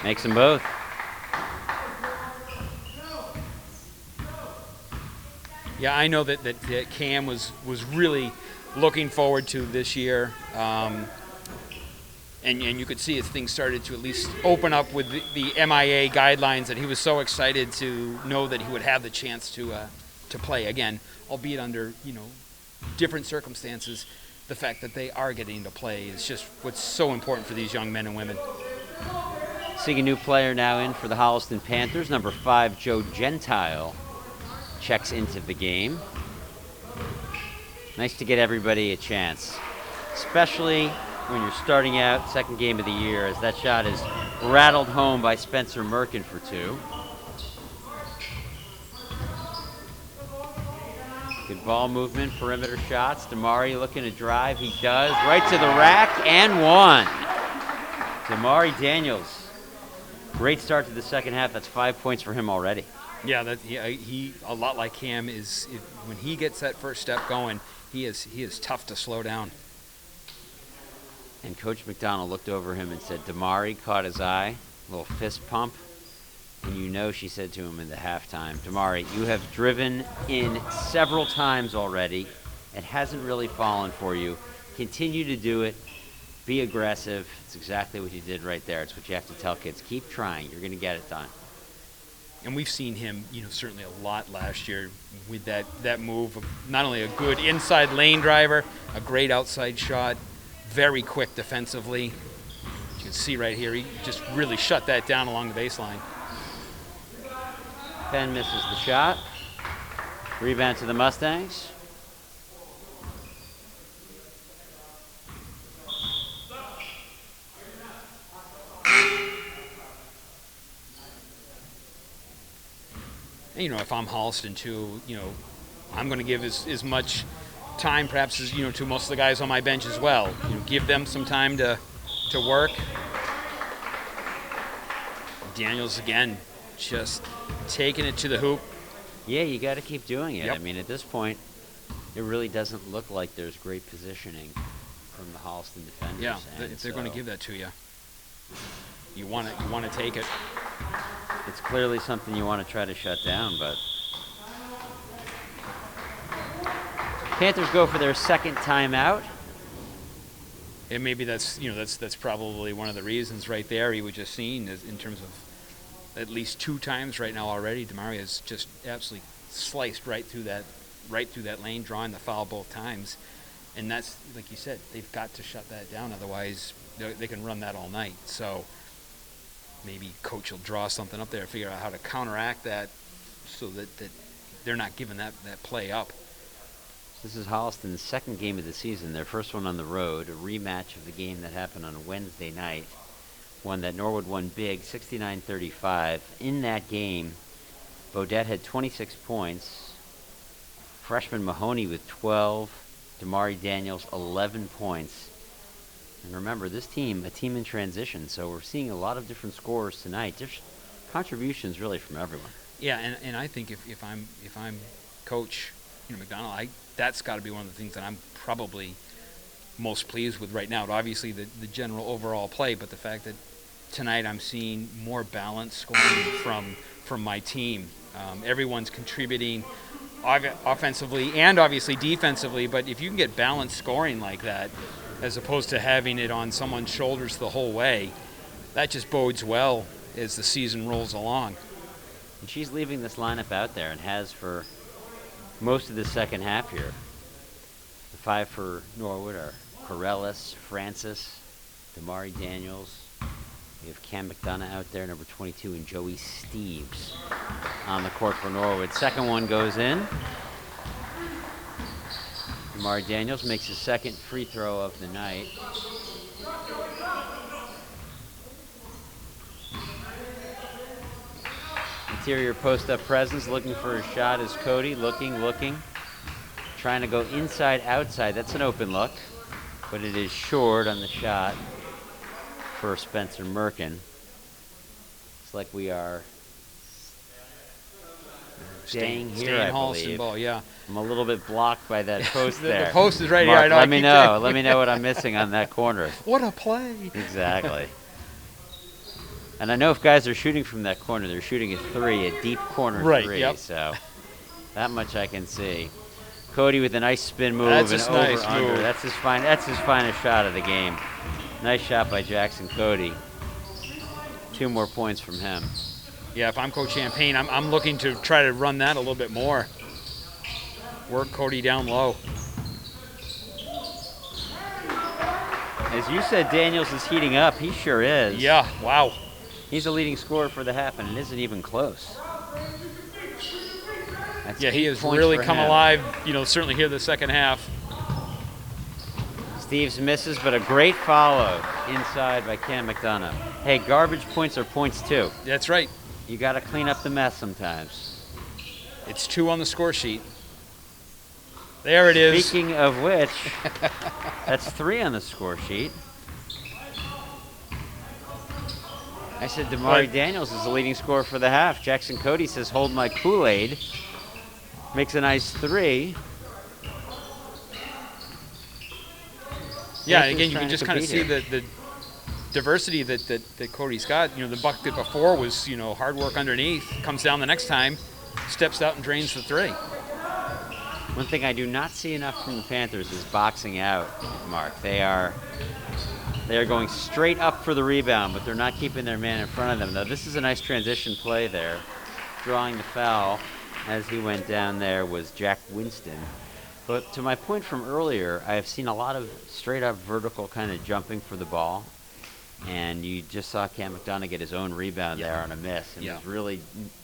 Makes them both. Yeah, I know that Cam was really looking forward to this year. And you could see as things started to at least open up with the MIA guidelines that he was so excited to know that he would have the chance to play again, albeit under, you know, different circumstances. The fact that they are getting to play is just what's so important for these young men and women. Seeing a new player now in for the Holliston Panthers. Number 5, Joe Gentile, checks into the game. Nice to get everybody a chance, especially when you're starting out, second game of the year, as that shot is rattled home by Spencer Merkin for 2. Good ball movement, perimeter shots. Damari looking to drive. He does. Right to the rack and one. Damari Daniels. Great start to the second half. That's 5 points for him already. Yeah, he a lot like Cam is. When he gets that first step going, he is tough to slow down. And Coach McDonald looked over him and said, Damari caught his eye, a little fist pump. And you know she said to him in the halftime, Damari, you have driven in several times already. It hasn't really fallen for you. Continue to do it. Be aggressive. It's exactly what you did right there. It's what you have to tell kids. Keep trying. You're going to get it done. And we've seen him, you know, certainly a lot last year with that move of not only a good inside lane driver, a great outside shot, very quick defensively. You can see right here, he just really shut that down along the baseline. Penn misses the shot. Rebound to the Mustangs. And, you know, if I'm Holliston too, you know, I'm going to give as much time perhaps as, you know, to most of the guys on my bench as well. You know, give them some time to work. Daniels again, just taking it to the hoop. Yeah, you got to keep doing it. Yep. I mean, at this point, it really doesn't look like there's great positioning from the Holliston defenders. Yeah, if they're going to give that to you, you want to take it. It's clearly something you want to try to shut down, but Panthers go for their second timeout. And maybe that's probably one of the reasons right there. He was just seeing in terms of at least 2 times right now already. Damari has just absolutely sliced right through that lane, drawing the foul both times. And that's, like you said, they've got to shut that down. Otherwise, they can run that all night. So maybe coach will draw something up there, figure out how to counteract that so that they're not giving that play up. This is Holliston's second game of the season, their first one on the road, a rematch of the game that happened on Wednesday night, one that Norwood won big, 69-35. In that game, Bodette had 26 points, freshman Mahoney with 12, Damari Daniels 11 points, And remember, this team, a team in transition, so we're seeing a lot of different scorers tonight. Just contributions really from everyone. Yeah, and I think if I'm coach, McDonald, that's got to be one of the things that I'm probably most pleased with right now. Obviously, the general overall play, but the fact that tonight I'm seeing more balanced scoring from my team. Everyone's contributing offensively and obviously defensively, but if you can get balanced scoring like that, as opposed to having it on someone's shoulders the whole way, that just bodes well as the season rolls along. And she's leaving this lineup out there and has for most of the second half here. The 5 for Norwood are Corellis, Francis, Damari Daniels. We have Cam McDonough out there, number 22, and Joey Steves on the court for Norwood. Second one goes in. Damari Daniels makes his second free throw of the night. Interior post-up presence, looking for a shot is Cody. Looking. Trying to go inside, outside. That's an open look, but it is short on the shot for Spencer Merkin. Looks like we are staying here, I believe. Ball, yeah. I'm a little bit blocked by that post there. The post is right Mark, here. let me know. Let me know what I'm missing on that corner. What a play. Exactly. And I know if guys are shooting from that corner, they're shooting a 3, a deep corner 3. Yep. So that much I can see. Cody with a nice spin move That's and a over nice under. move. That's his finest shot of the game. Nice shot by Jackson Cody. 2 more points from him. Yeah, if I'm Coach Champagne, I'm looking to try to run that a little bit more. Work Cody down low. As you said, Daniels is heating up. He sure is. Yeah, wow. He's the leading scorer for the half, and it isn't even close. That's Yeah, he 8 has points really for come him. alive, certainly here the second half. Steves misses, but a great follow inside by Cam McDonough. Hey, garbage points are points too. That's right. You got to clean up the mess sometimes. It's 2 on the score sheet. There it is. Speaking of which, that's 3 on the score sheet. I said Damari Daniels is the leading scorer for the half. Jackson Cody says, hold my Kool-Aid. Makes a nice 3. Yeah, Nathan's again, you trying can to just kind of see compete the diversity that Cody's got. The bucket before was, hard work underneath. Comes down the next time, steps out and drains the 3. One thing I do not see enough from the Panthers is boxing out, Mark. They are going straight up for the rebound, but they're not keeping their man in front of them. Now, this is a nice transition play there. Drawing the foul as he went down there was Jack Winston. But to my point from earlier, I have seen a lot of straight-up vertical kind of jumping for the ball. And you just saw Cam McDonough get his own rebound there on a miss. And it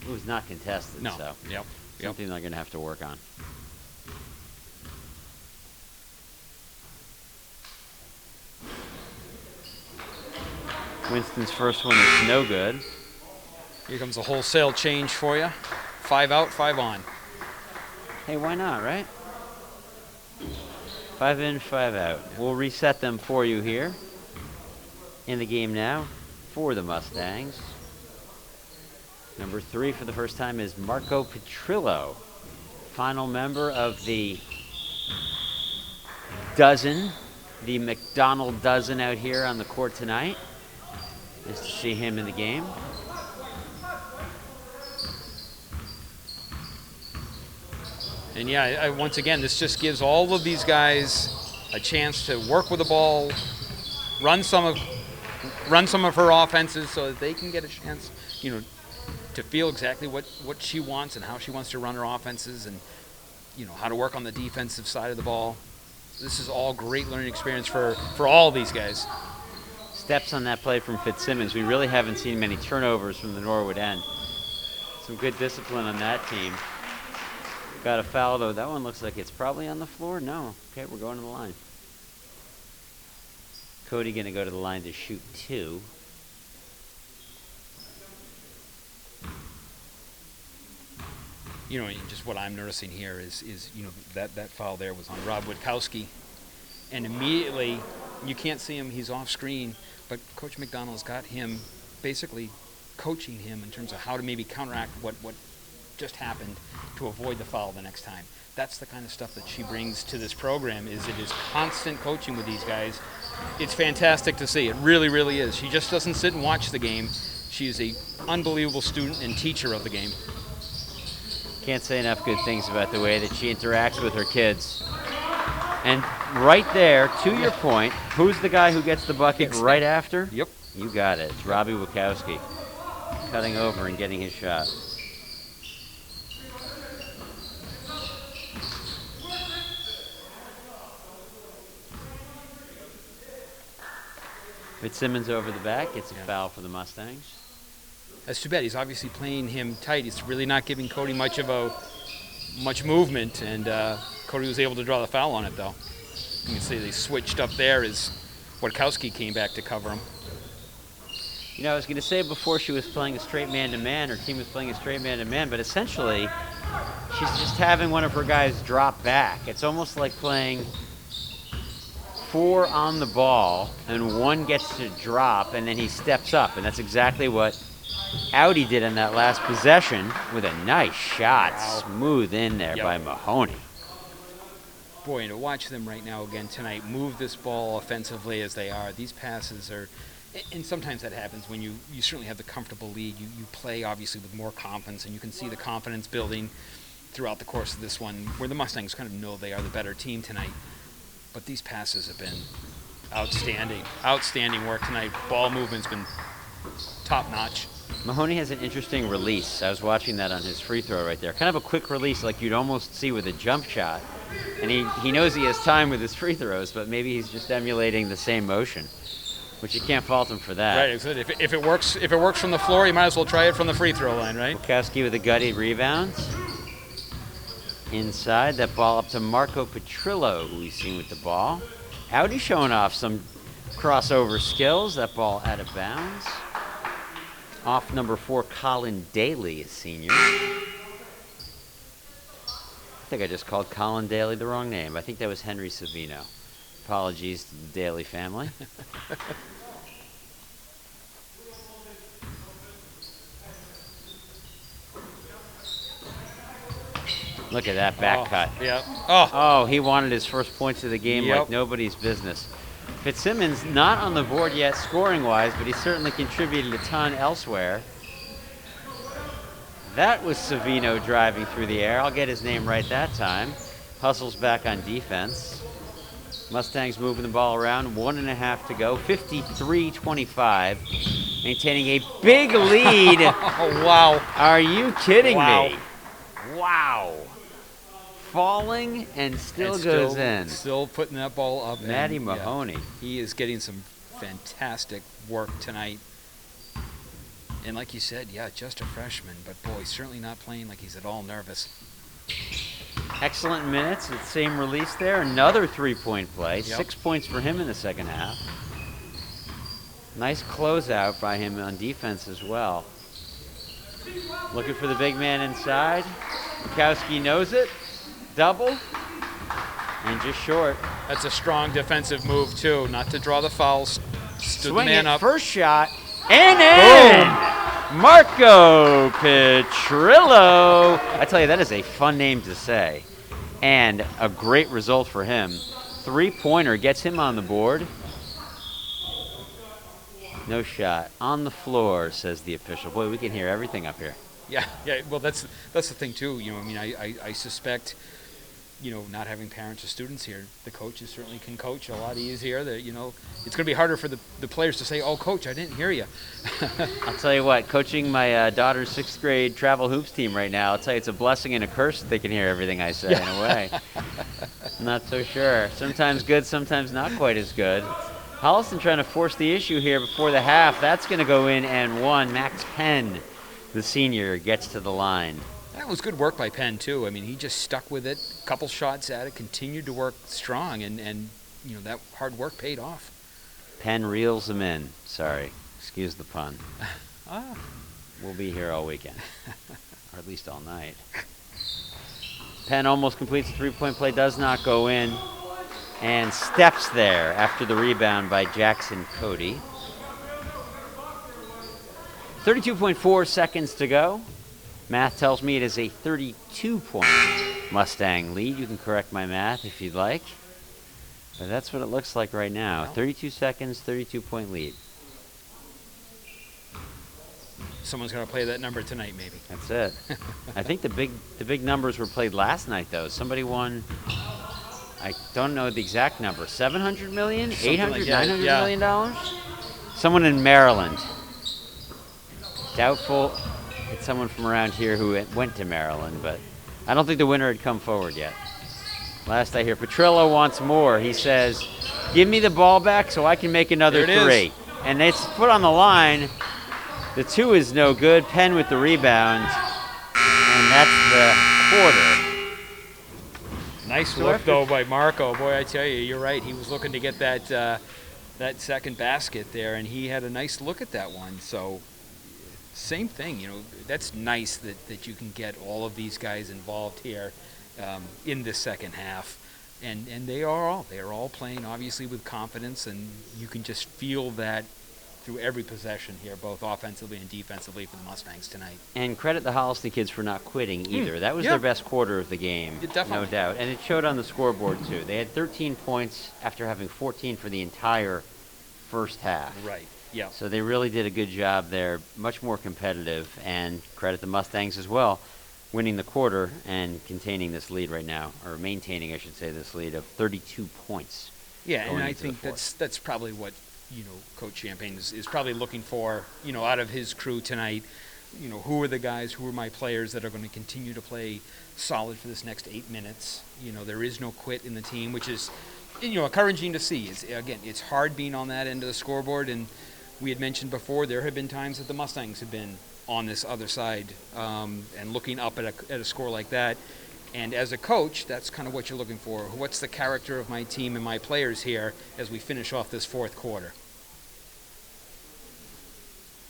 was not contested. No. So Yep. something they're going to have to work on. Winston's first one is no good. Here comes a wholesale change for you. 5 out, 5 on. Hey, why not, right? 5 in, 5 out. We'll reset them for you here. In the game now for the Mustangs. Number 3 for the first time is Marco Petrillo. Final member of the dozen, the McDonald dozen out here on the court tonight. Nice to see him in the game. And yeah, once again, this just gives all of these guys a chance to work with the ball, run some of her offenses so that they can get a chance, to feel exactly what she wants and how she wants to run her offenses and, how to work on the defensive side of the ball. This is all great learning experience for all these guys. Steps on that play from Fitzsimmons. We really haven't seen many turnovers from the Norwood end. Some good discipline on that team. Got a foul, though. That one looks like it's probably on the floor. No. Okay, we're going to the line. Cody going to go to the line to shoot 2. And just what I'm noticing here is that foul there was on Rob Witkowski. And immediately You can't see him; he's off screen. But Coach McDonald's got him, basically coaching him in terms of how to maybe counteract what just happened to avoid the foul the next time. That's the kind of stuff that she brings to this program. It is constant coaching with these guys. It's fantastic to see. It really, really is. She just doesn't sit and watch the game. She is an unbelievable student and teacher of the game. Can't say enough good things about the way that she interacts with her kids. And right there, to your point, who's the guy who gets the bucket right after? Yep. You got it. It's Robbie Wachowski cutting over and getting his shot. Fitzsimmons over the back, gets a foul for the Mustangs. That's too bad. He's obviously playing him tight. He's really not giving Cody much movement, and Cody was able to draw the foul on it, though. You can see they switched up there as Wachowski came back to cover him. You know, I was going to say before she was playing a straight man-to-man, her team was playing a straight man-to-man, but essentially she's just having one of her guys drop back. It's almost like playing 4 on the ball, and 1 gets to drop, and then he steps up, and that's exactly what Audi did in that last possession with a nice shot, smooth in there by Mahoney. Boy, and to watch them right now again tonight move this ball offensively as they are, these passes are, and sometimes that happens when you certainly have the comfortable lead. You play, obviously, with more confidence, and you can see the confidence building throughout the course of this one, where the Mustangs kind of know they are the better team tonight. But these passes have been outstanding. Outstanding work tonight. Ball movement's been top-notch. Mahoney has an interesting release. I was watching that on his free throw right there. Kind of a quick release like you'd almost see with a jump shot. And he knows he has time with his free throws, but maybe he's just emulating the same motion, which you can't fault him for that. Right. If it works from the floor, you might as well try it from the free throw line, right? Wachowski with a gutty rebound. Inside, that ball up to Marco Petrillo, who we've seen with the ball. Audi showing off some crossover skills. That ball out of bounds. Off number 4, Colin Daly, a senior. I think I just called Colin Daly the wrong name. I think that was Henry Savino. Apologies to the Daly family. Look at that back cut. Yeah. Oh, he wanted his first points of the game like nobody's business. Fitzsimmons not on the board yet scoring-wise, but he certainly contributed a ton elsewhere. That was Savino driving through the air. I'll get his name right that time. Hustles back on defense. Mustangs moving the ball around. 1.5 to go. 53-25. Maintaining a big lead. Oh, wow. Are you kidding me? Wow. Falling and still goes in. Still putting that ball up. Matty Mahoney. He is getting some fantastic work tonight. And like you said, just a freshman, but boy, certainly not playing like he's at all nervous. Excellent minutes. The same release there. Another three-point play. 6 points for him in the second half. Nice closeout by him on defense as well. Looking for the big man inside. Wachowski knows it. Double. And just short. That's a strong defensive move, too. Not to draw the fouls. Stood Swing the man it. up. First shot. And in! Marco Petrillo. I tell you, that is a fun name to say. And a great result for him. Three-pointer gets him on the board. No shot. On the floor, says the official. Boy, we can hear everything up here. Yeah. Well, that's the thing, too. I suspect, not having parents or students here, the coaches certainly can coach a lot easier. It's going to be harder for the players to say, "Oh, coach, I didn't hear you." I'll tell you what, coaching my daughter's 6th grade travel hoops team right now, I'll tell you it's a blessing and a curse that they can hear everything I say in a way. I'm not so sure. Sometimes good, sometimes not quite as good. Holliston trying to force the issue here before the half. That's going to go in and one. Max Penn, the senior, gets to the line. That was good work by Penn, too. I mean, he just stuck with it, couple shots at it, continued to work strong, and that hard work paid off. Penn reels him in. Sorry. Excuse the pun. We'll be here all weekend. Or at least all night. Penn almost completes the three-point play, does not go in. and steps there after the rebound by Jackson Cody. 32.4 seconds to go. Math tells me it is a 32-point Mustang lead. You can correct my math if you'd like. But that's what it looks like right now. 32 seconds, 32-point lead. Someone's going to play that number tonight, maybe. That's it. I think the big numbers were played last night, though. Somebody won, I don't know the exact number, 700 million, Something 800, like that, 900 yeah. million dollars? Someone in Maryland. Doubtful it's someone from around here who went to Maryland, but I don't think the winner had come forward yet. Last I hear, Petrillo wants more. He says, give me the ball back so I can make another three. And it's put on the line. The 2 is no good. Penn with the rebound. And that's the quarter. Nice work, though, by Marco. Boy, I tell you, you're right. He was looking to get that second basket there, and he had a nice look at that one. So, same thing. That's nice that you can get all of these guys involved here in the second half. And they are all playing, obviously, with confidence, and you can just feel that through every possession here, both offensively and defensively for the Mustangs tonight. And credit the Holliston kids for not quitting either. That was their best quarter of the game, no doubt. And it showed on the scoreboard, too. They had 13 points after having 14 for the entire first half. Right, yeah. So they really did a good job there, much more competitive, and credit the Mustangs as well, winning the quarter and containing this lead right now, or maintaining, I should say, this lead of 32 points. Yeah, and I think that's probably what Coach Champagne is probably looking for, out of his crew tonight. Who are the guys, who are my players that are going to continue to play solid for this next 8 minutes? There is no quit in the team, which is, encouraging to see. It's hard being on that end of the scoreboard, and we had mentioned before there have been times that the Mustangs have been on this other side and looking up at a score like that. And as a coach, that's kind of what you're looking for. What's the character of my team and my players here as we finish off this fourth quarter?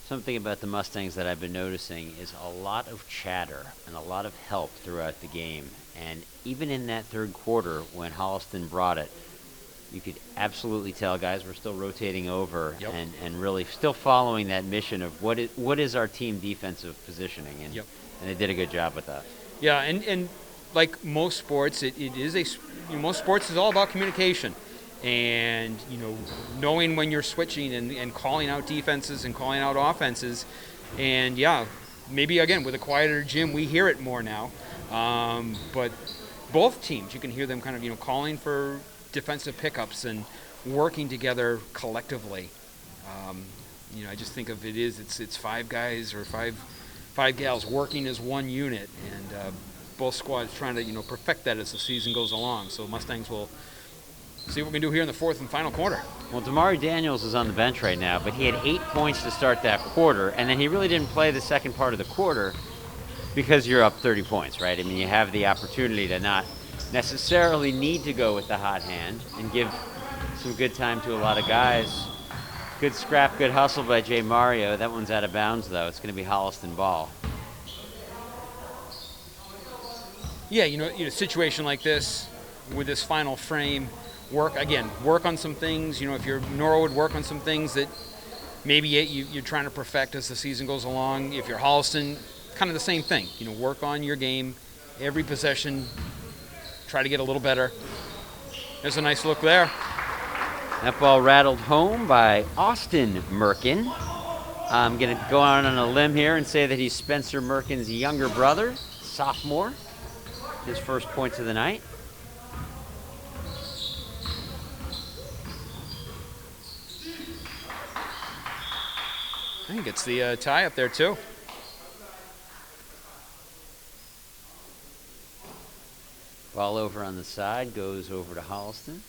Something about the Mustangs that I've been noticing is a lot of chatter and a lot of help throughout the game. And even in that third quarter, when Holliston brought it, you could absolutely tell guys were still rotating over and really still following that mission of what is our team defensive positioning. And, and they did a good job with that. Yeah, and like most sports, most sports is all about communication. And, knowing when you're switching and calling out defenses and calling out offenses. And, maybe, again, with a quieter gym, we hear it more now. But both teams, you can hear them kind of, calling for defensive pickups and working together collectively. I just think of it's 5 guys or five gals working as one unit. And both squads trying to, perfect that as the season goes along. So Mustangs will see what we can do here in the fourth and final quarter. Well, Damari Daniels is on the bench right now, but he had 8 points to start that quarter, and then he really didn't play the second part of the quarter because you're up 30 points, right? I mean, you have the opportunity to not necessarily need to go with the hot hand and give some good time to a lot of guys. Good scrap, good hustle by Jay Mario. That one's out of bounds, though. It's going to be Holliston ball. Yeah, a situation like this with this final frame, work on some things. If you're Norwood, work on some things that maybe you're trying to perfect as the season goes along. If you're Holliston, kind of the same thing. Work on your game. Every possession, try to get a little better. There's a nice look there. That ball rattled home by Austin Merkin. I'm going to go on a limb here and say that he's Spencer Merkin's younger brother, sophomore. His first points of the night. I think it's the tie up there, too. Ball over on the side, goes over to Holliston.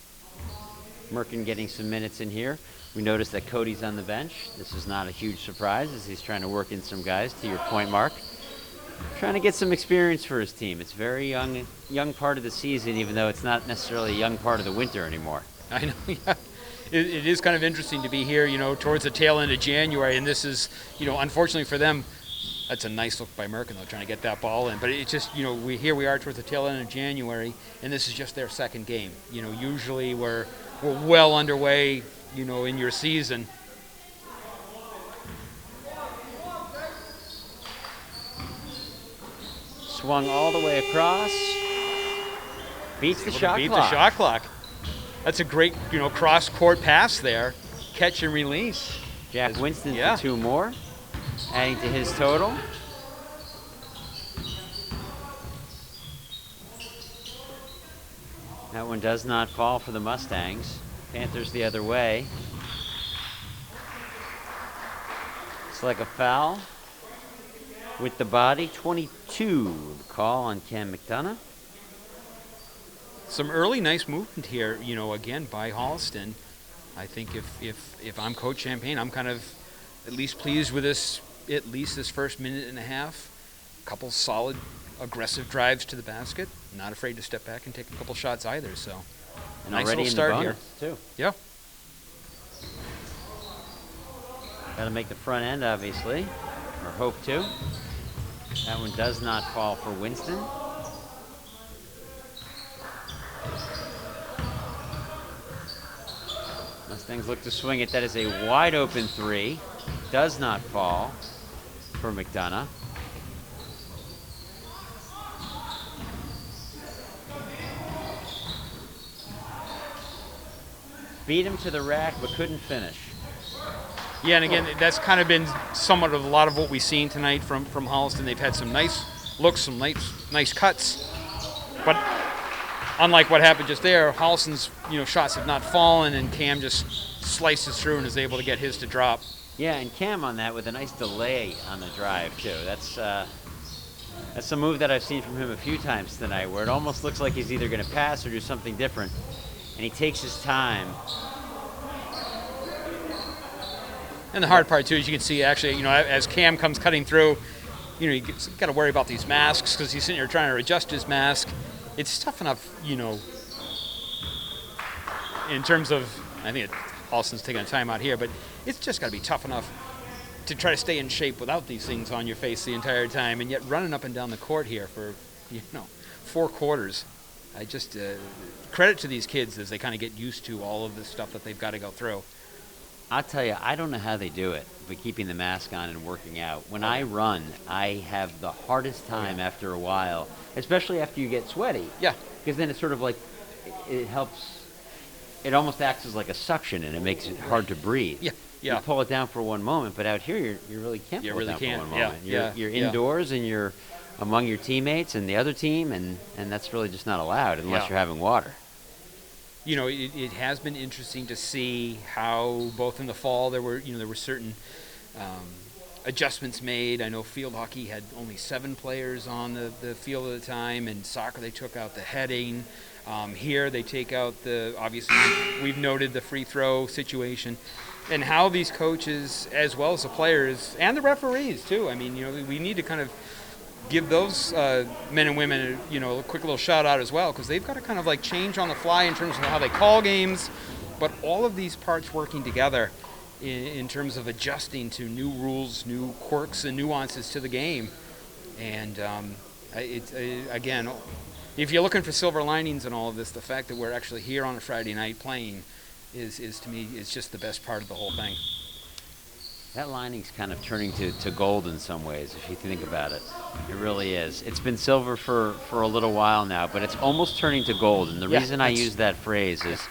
Merkin getting some minutes in here. We noticed that Cody's on the bench. This is not a huge surprise as he's trying to work in some guys, to your point, Mark. Trying to get some experience for his team. It's very young part of the season, even though it's not necessarily a young part of the winter anymore. I know, yeah. It is kind of interesting to be here, towards the tail end of January, and this is, unfortunately for them, That's a nice look by Merkin, though, trying to get that ball in. But it's just, here we are towards the tail end of January, and this is just their second game. Usually we're well underway, in your season. Swung all the way across. Beats the shot Beat clock. the shot clock. That's a great, cross-court pass there. Catch and release. Jack Winston for 2 more, adding to his total. That one does not fall for the Mustangs. Panthers the other way. It's like a foul with the body. 22, the call on Cam McDonough. Some early nice movement here, again, by Holliston. I think if I'm Coach Champagne, I'm kind of at least pleased with this, at least this first minute and a half. A couple solid, aggressive drives to the basket. Not afraid to step back and take a couple shots either. So, And nice already little in start the here. bonus, too. Yeah. Got to make the front end, obviously, or hope to. That one does not fall for Winston. Mustangs look to swing it. That is a wide open 3. Does not fall for McDonough. Beat him to the rack, but couldn't finish. Yeah, and again, that's kind of been somewhat of a lot of what we've seen tonight from Holliston. They've had some nice looks, some nice cuts, but unlike what happened just there, Holliston's shots have not fallen, and Cam just slices through and is able to get his to drop. Yeah, and Cam on that with a nice delay on the drive too. That's a move that I've seen from him a few times tonight, where it almost looks like he's either going to pass or do something different, and he takes his time. And the hard part too is you can see actually, as Cam comes cutting through, you got to worry about these masks because he's sitting here trying to adjust his mask. It's tough enough, in terms of, I think Holliston's taking a time out here, but it's just got to be tough enough to try to stay in shape without these things on your face the entire time, and yet running up and down the court here for, 4 quarters. I just, credit to these kids as they kind of get used to all of this stuff that they've got to go through. I'll tell you, I don't know how they do it, but keeping the mask on and working out. When I run, I have the hardest time after a while, especially after you get sweaty. Yeah. Because then it's sort of like, it helps, it almost acts as like a suction, and it makes it hard to breathe. Yeah. Yeah. You pull it down for one moment, but out here, you really can't pull it down for one moment. You're indoors, and you're among your teammates and the other team, and that's really just not allowed unless you're having water. It has been interesting to see how both in the fall there were certain adjustments made. I know field hockey had only 7 players on the field at the time, and soccer they took out the heading. Here they take out obviously we've noted the free throw situation, and how these coaches as well as the players and the referees too. I mean, we need to kind of give those men and women, a quick little shout out as well, because they've got to kind of like change on the fly in terms of how they call games, but all of these parts working together in terms of adjusting to new rules, new quirks and nuances to the game. And again, if you're looking for silver linings in all of this, the fact that we're actually here on a Friday night playing is to me, is just the best part of the whole thing. That lining's kind of turning to gold in some ways, if you think about it. It really is. It's been silver for a little while now, but it's almost turning to gold. And the reason I use that phrase is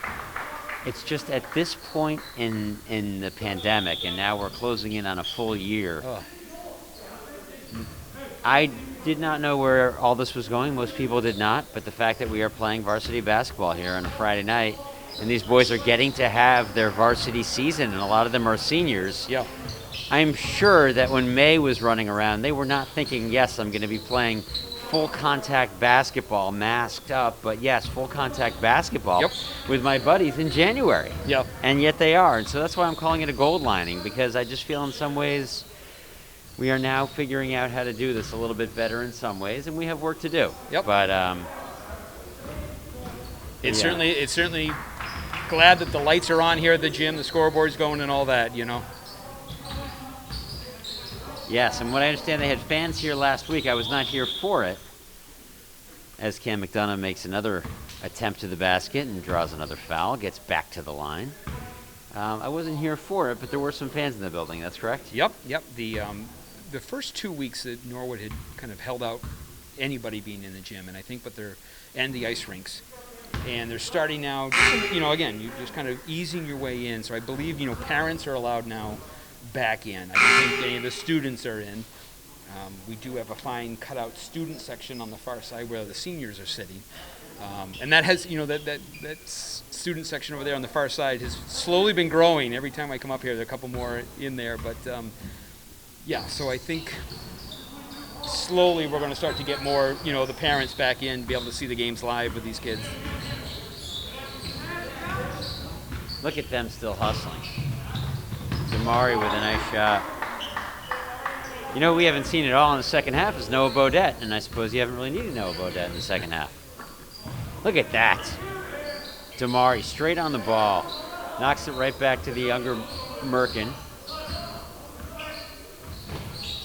it's just at this point in the pandemic, and now we're closing in on a full year. I did not know where all this was going. Most people did not. But the fact that we are playing varsity basketball here on a Friday night, and these boys are getting to have their varsity season, and a lot of them are seniors. Yeah. I'm sure that when May was running around, they were not thinking, yes, I'm going to be playing full contact basketball, masked up, but yes, full contact basketball with my buddies in January. Yep. And yet they are. And so that's why I'm calling it a gold lining, because I just feel in some ways we are now figuring out how to do this a little bit better in some ways, and we have work to do. Yep. But it's certainly glad that the lights are on here at the gym, the scoreboard's going and all that, Yes, and what I understand, they had fans here last week. I was not here for it. As Cam McDonough makes another attempt to the basket and draws another foul, gets back to the line. I wasn't here for it, but there were some fans in the building. That's correct? Yep. The first 2 weeks that Norwood had kind of held out anybody being in the gym, and I think and the ice rinks. And they're starting now, again, you're just kind of easing your way in. So I believe, parents are allowed now back in. I don't think any of the students are in. We do have a fine cutout student section on the far side where the seniors are sitting. And that has, that student section over there on the far side has slowly been growing. Every time I come up here, there are a couple more in there. But, so I think slowly we're going to start to get more, the parents back in, be able to see the games live with these kids. Look at them still hustling. Damari with a nice shot. We haven't seen it all in the second half is Noah Beaudet, and I suppose you haven't really needed Noah Beaudet in the second half. Look at that. Damari straight on the ball. Knocks it right back to the younger Merkin.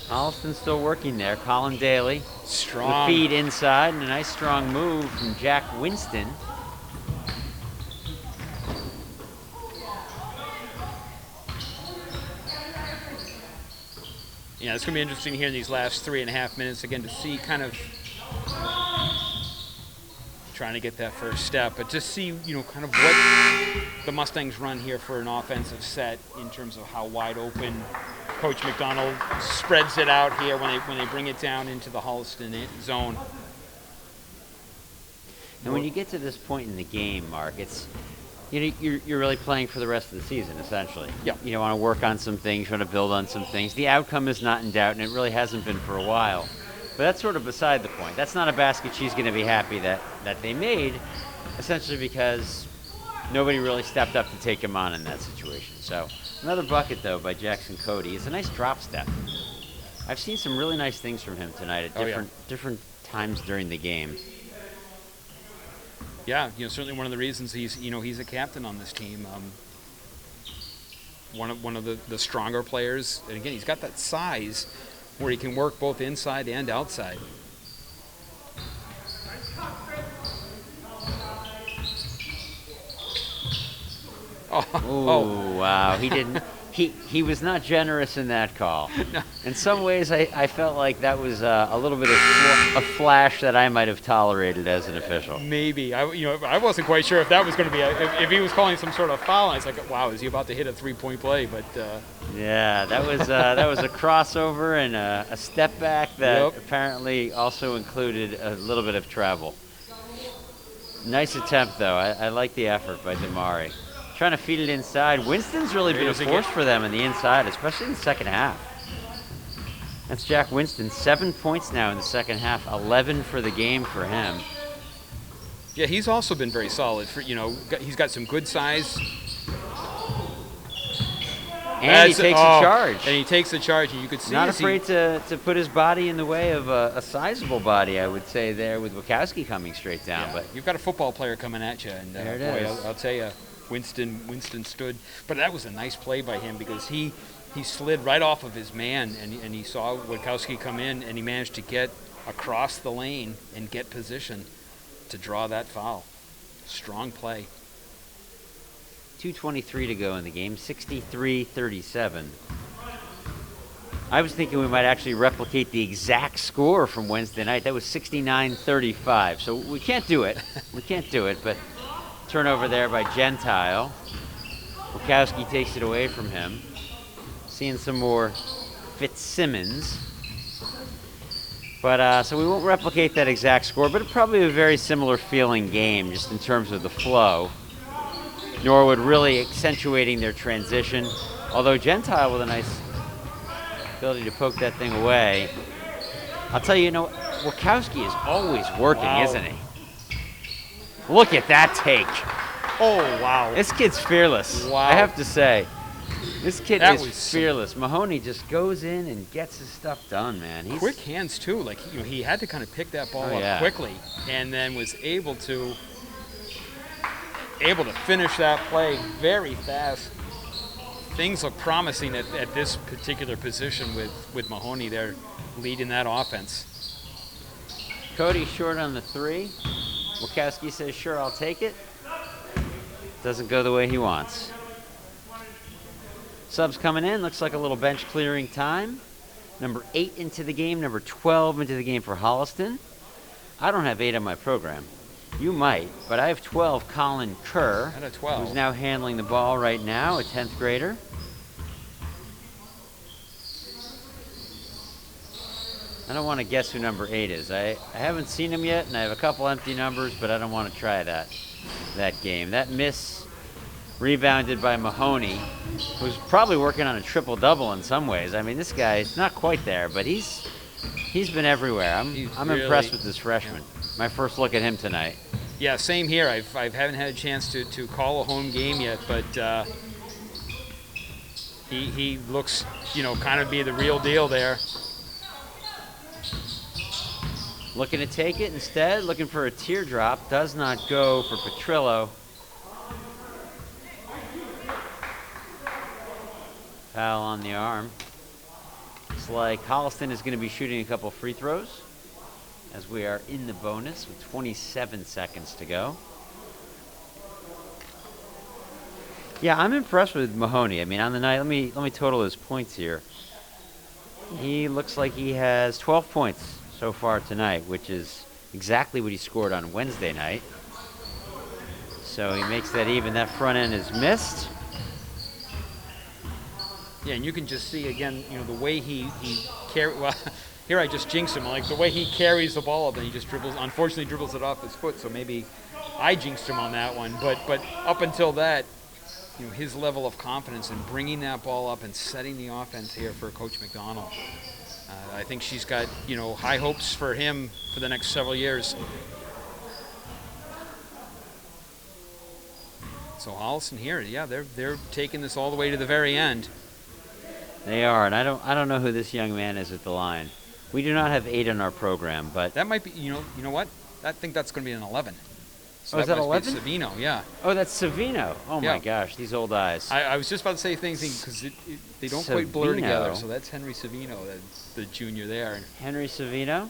Holliston still working there. Colin Daly. Strong. The feed inside, and a nice strong move from Jack Winston. Yeah, it's going to be interesting here in these last 3.5 minutes, again, to see kind of trying to get that first step, but just see, kind of what the Mustangs run here for an offensive set in terms of how wide open Coach McDonald spreads it out here when they bring it down into the Holliston zone. And when you get to this point in the game, Mark, it's you're really playing for the rest of the season, essentially. Yeah. You want to work on some things, want to build on some things. The outcome is not in doubt, and it really hasn't been for a while. But that's sort of beside the point. That's not a basket she's going to be happy that they made, essentially because nobody really stepped up to take him on in that situation. So another bucket, though, by Jackson Cody. It's a nice drop step. I've seen some really nice things from him tonight at different times during the game. Yeah, certainly one of the reasons he's a captain on this team. One of the stronger players, and again, he's got that size where he can work both inside and outside. Oh, wow! He didn't. He was not generous in that call. No. In some ways, I felt like that was a little bit of a flash that I might have tolerated as an official. Maybe I wasn't quite sure if that was going to be if he was calling some sort of foul. I was like, wow, is he about to hit a 3-point play? But yeah, that was a crossover and a step back that apparently also included a little bit of travel. Nice attempt, though. I like the effort by Damari. Trying to feed it inside. Winston's really been a force for them in the inside, especially in the second half. That's Jack Winston. 7 points now in the second half. 11 for the game for him. Yeah, he's also been very solid. He's got some good size. And he takes a charge. And he takes a charge, and you could see. Not afraid to put his body in the way of a sizable body, I would say, there with Wachowski coming straight down. Yeah, but you've got a football player coming at you, and there it is. I'll tell you. Winston stood, but that was a nice play by him because he slid right off of his man and he saw Wachowski come in and he managed to get across the lane and get position to draw that foul. Strong play. 2:23 to go in the game, 63-37. I was thinking we might actually replicate the exact score from Wednesday night. That was 69-35. So we can't do it. But turnover there by Gentile. Wachowski takes it away from him. Seeing some more Fitzsimmons. But so we won't replicate that exact score, but probably a very similar feeling game just in terms of the flow. Norwood really accentuating their transition. Although Gentile with a nice ability to poke that thing away. I'll tell you, Wachowski is always working, isn't he? Look at that take. Oh, wow. This kid's fearless. Wow. I have to say. This kid is fearless. Mahoney just goes in and gets his stuff done, man. He's quick hands, too. Like, he had to kind of pick that ball up quickly and then was able to finish that play very fast. things look promising at this particular position with Mahoney there leading that offense. Cody short on the 3. Wachowski says, sure, I'll take it. Doesn't go the way he wants. Subs coming in. Looks like a little bench clearing time. Number 8 into the game. Number 12 into the game for Holliston. I don't have 8 on my program. You might, but I have 12, Colin Kerr. And a 12. Who's now handling the ball right now, a 10th grader. I don't want to guess who number 8 is. I haven't seen him yet, and I have a couple empty numbers, but I don't want to try that game. That miss rebounded by Mahoney, who's probably working on a triple-double in some ways. I mean, this guy is not quite there, but he's been everywhere. I'm really impressed with this freshman. Yeah. My first look at him tonight. Yeah, same here. I haven't had a chance to call a home game yet, but he looks, kind of be the real deal there. Looking to take it instead, looking for a teardrop. Does not go for Petrillo. Foul on the arm. Looks like Holliston is going to be shooting a couple free throws as we are in the bonus with 27 seconds to go. Yeah, I'm impressed with Mahoney. I mean, on the night, let me total his points here. He looks like he has 12 points so far tonight, which is exactly what he scored on Wednesday night. So he makes that even. That front end is missed. Yeah, and you can just see again, the way he carry. Well, here I just jinxed him. Like the way he carries the ball up, and he just unfortunately dribbles it off his foot. So maybe I jinxed him on that one. But up until that, his level of confidence in bringing that ball up and setting the offense here for Coach McDonald. I think she's got, high hopes for him for the next several years. So Holliston here, yeah, they're taking this all the way to the very end. They are, and I don't know who this young man is at the line. We do not have 8 on our program, but that might be, you know what? I think that's going to be an 11. So is that 11? Savino, yeah. Oh, that's Savino. Oh yeah. My gosh, these old eyes. I was just about to say things because they don't quite blur together. So that's Henry Savino, that's the junior there. Henry Savino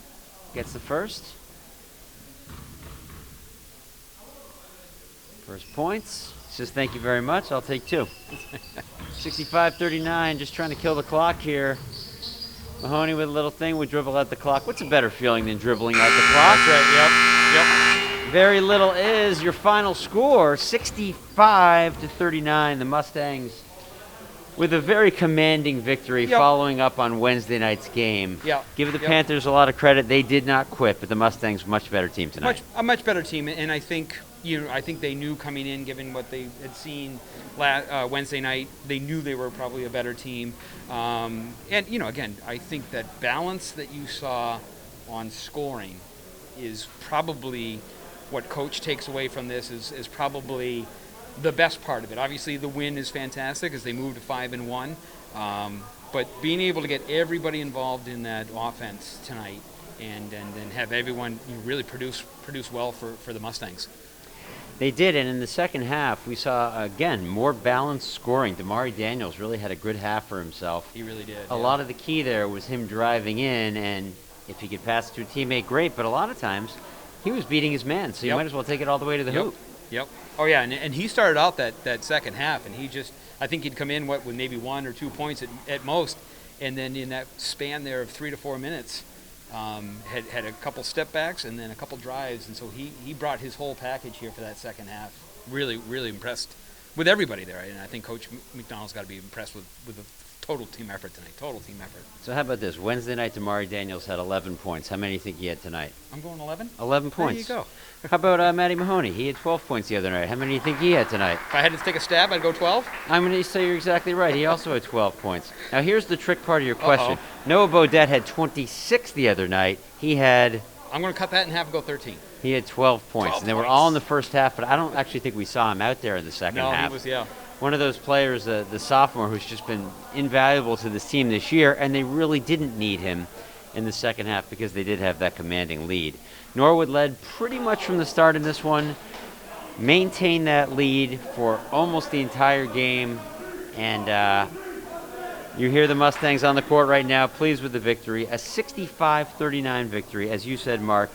gets the first. First points. Says thank you very much. I'll take 2. 65-39, just trying to kill the clock here. Mahoney with a little thing would dribble out the clock. What's a better feeling than dribbling out the clock? That's right. Yep. Very little is your final score, 65-39. The Mustangs with a very commanding victory following up on Wednesday night's game. Yeah. Give the Panthers a lot of credit. They did not quit, but the Mustangs much better team tonight. A much better team, and I think they knew coming in, given what they had seen Wednesday night, they knew they were probably a better team. And again, I think that balance that you saw on scoring is probably what Coach takes away from this is probably the best part of it. Obviously, the win is fantastic as they move to 5-1, but being able to get everybody involved in that offense tonight and have everyone really produce well for the Mustangs. They did, and in the second half, we saw, again, more balanced scoring. Damari Daniels really had a good half for himself. He really did. A lot of the key there was him driving in, and if he could pass it to a teammate, great, but a lot of times he was beating his man, so you might as well take it all the way to the hoop. Yep. Oh, yeah, and he started out that second half, and I think he'd come in, with maybe 1 or 2 points at most, and then in that span there of 3 to 4 minutes, had a couple step backs and then a couple drives, and so he brought his whole package here for that second half. Really, really impressed with everybody there, and I think Coach McDonald's got to be impressed with the total team effort tonight. Total team effort. So how about this? Wednesday night, Damari Daniels had 11 points. How many do you think he had tonight? I'm going 11. 11 points. There you go. How about Matty Mahoney? He had 12 points the other night. How many do you think he had tonight? If I had to take a stab, I'd go 12. I'm going to say you're exactly right. He also had 12 points. Now, here's the trick part of your question. Noah Bodette had 26 the other night. He had... I'm going to cut that in half and go 13. He had 12 points. And they were all in the first half, but I don't actually think we saw him out there in the second half. No, he was, yeah. One of those players, the sophomore, who's just been invaluable to this team this year, and they really didn't need him in the second half because they did have that commanding lead. Norwood led pretty much from the start in this one, maintained that lead for almost the entire game, And you hear the Mustangs on the court right now, pleased with the victory. A 65-39 victory, as you said, Mark,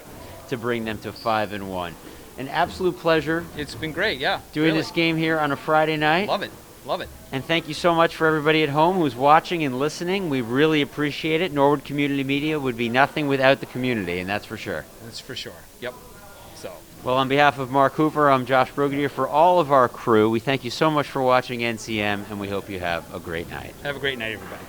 to bring them to 5-1. An absolute pleasure It's been great, yeah. doing really. this game here on a Friday night. Love it. Love it. And thank you so much for everybody at home who's watching and listening. We really appreciate it. Norwood Community Media would be nothing without the community, and that's for sure. That's for sure. Yep. So, Well, on behalf of Mark Hoover, I'm Josh Brigadier. For all of our crew, we thank you so much for watching NCM, and we hope you have a great night. have a great night, everybody.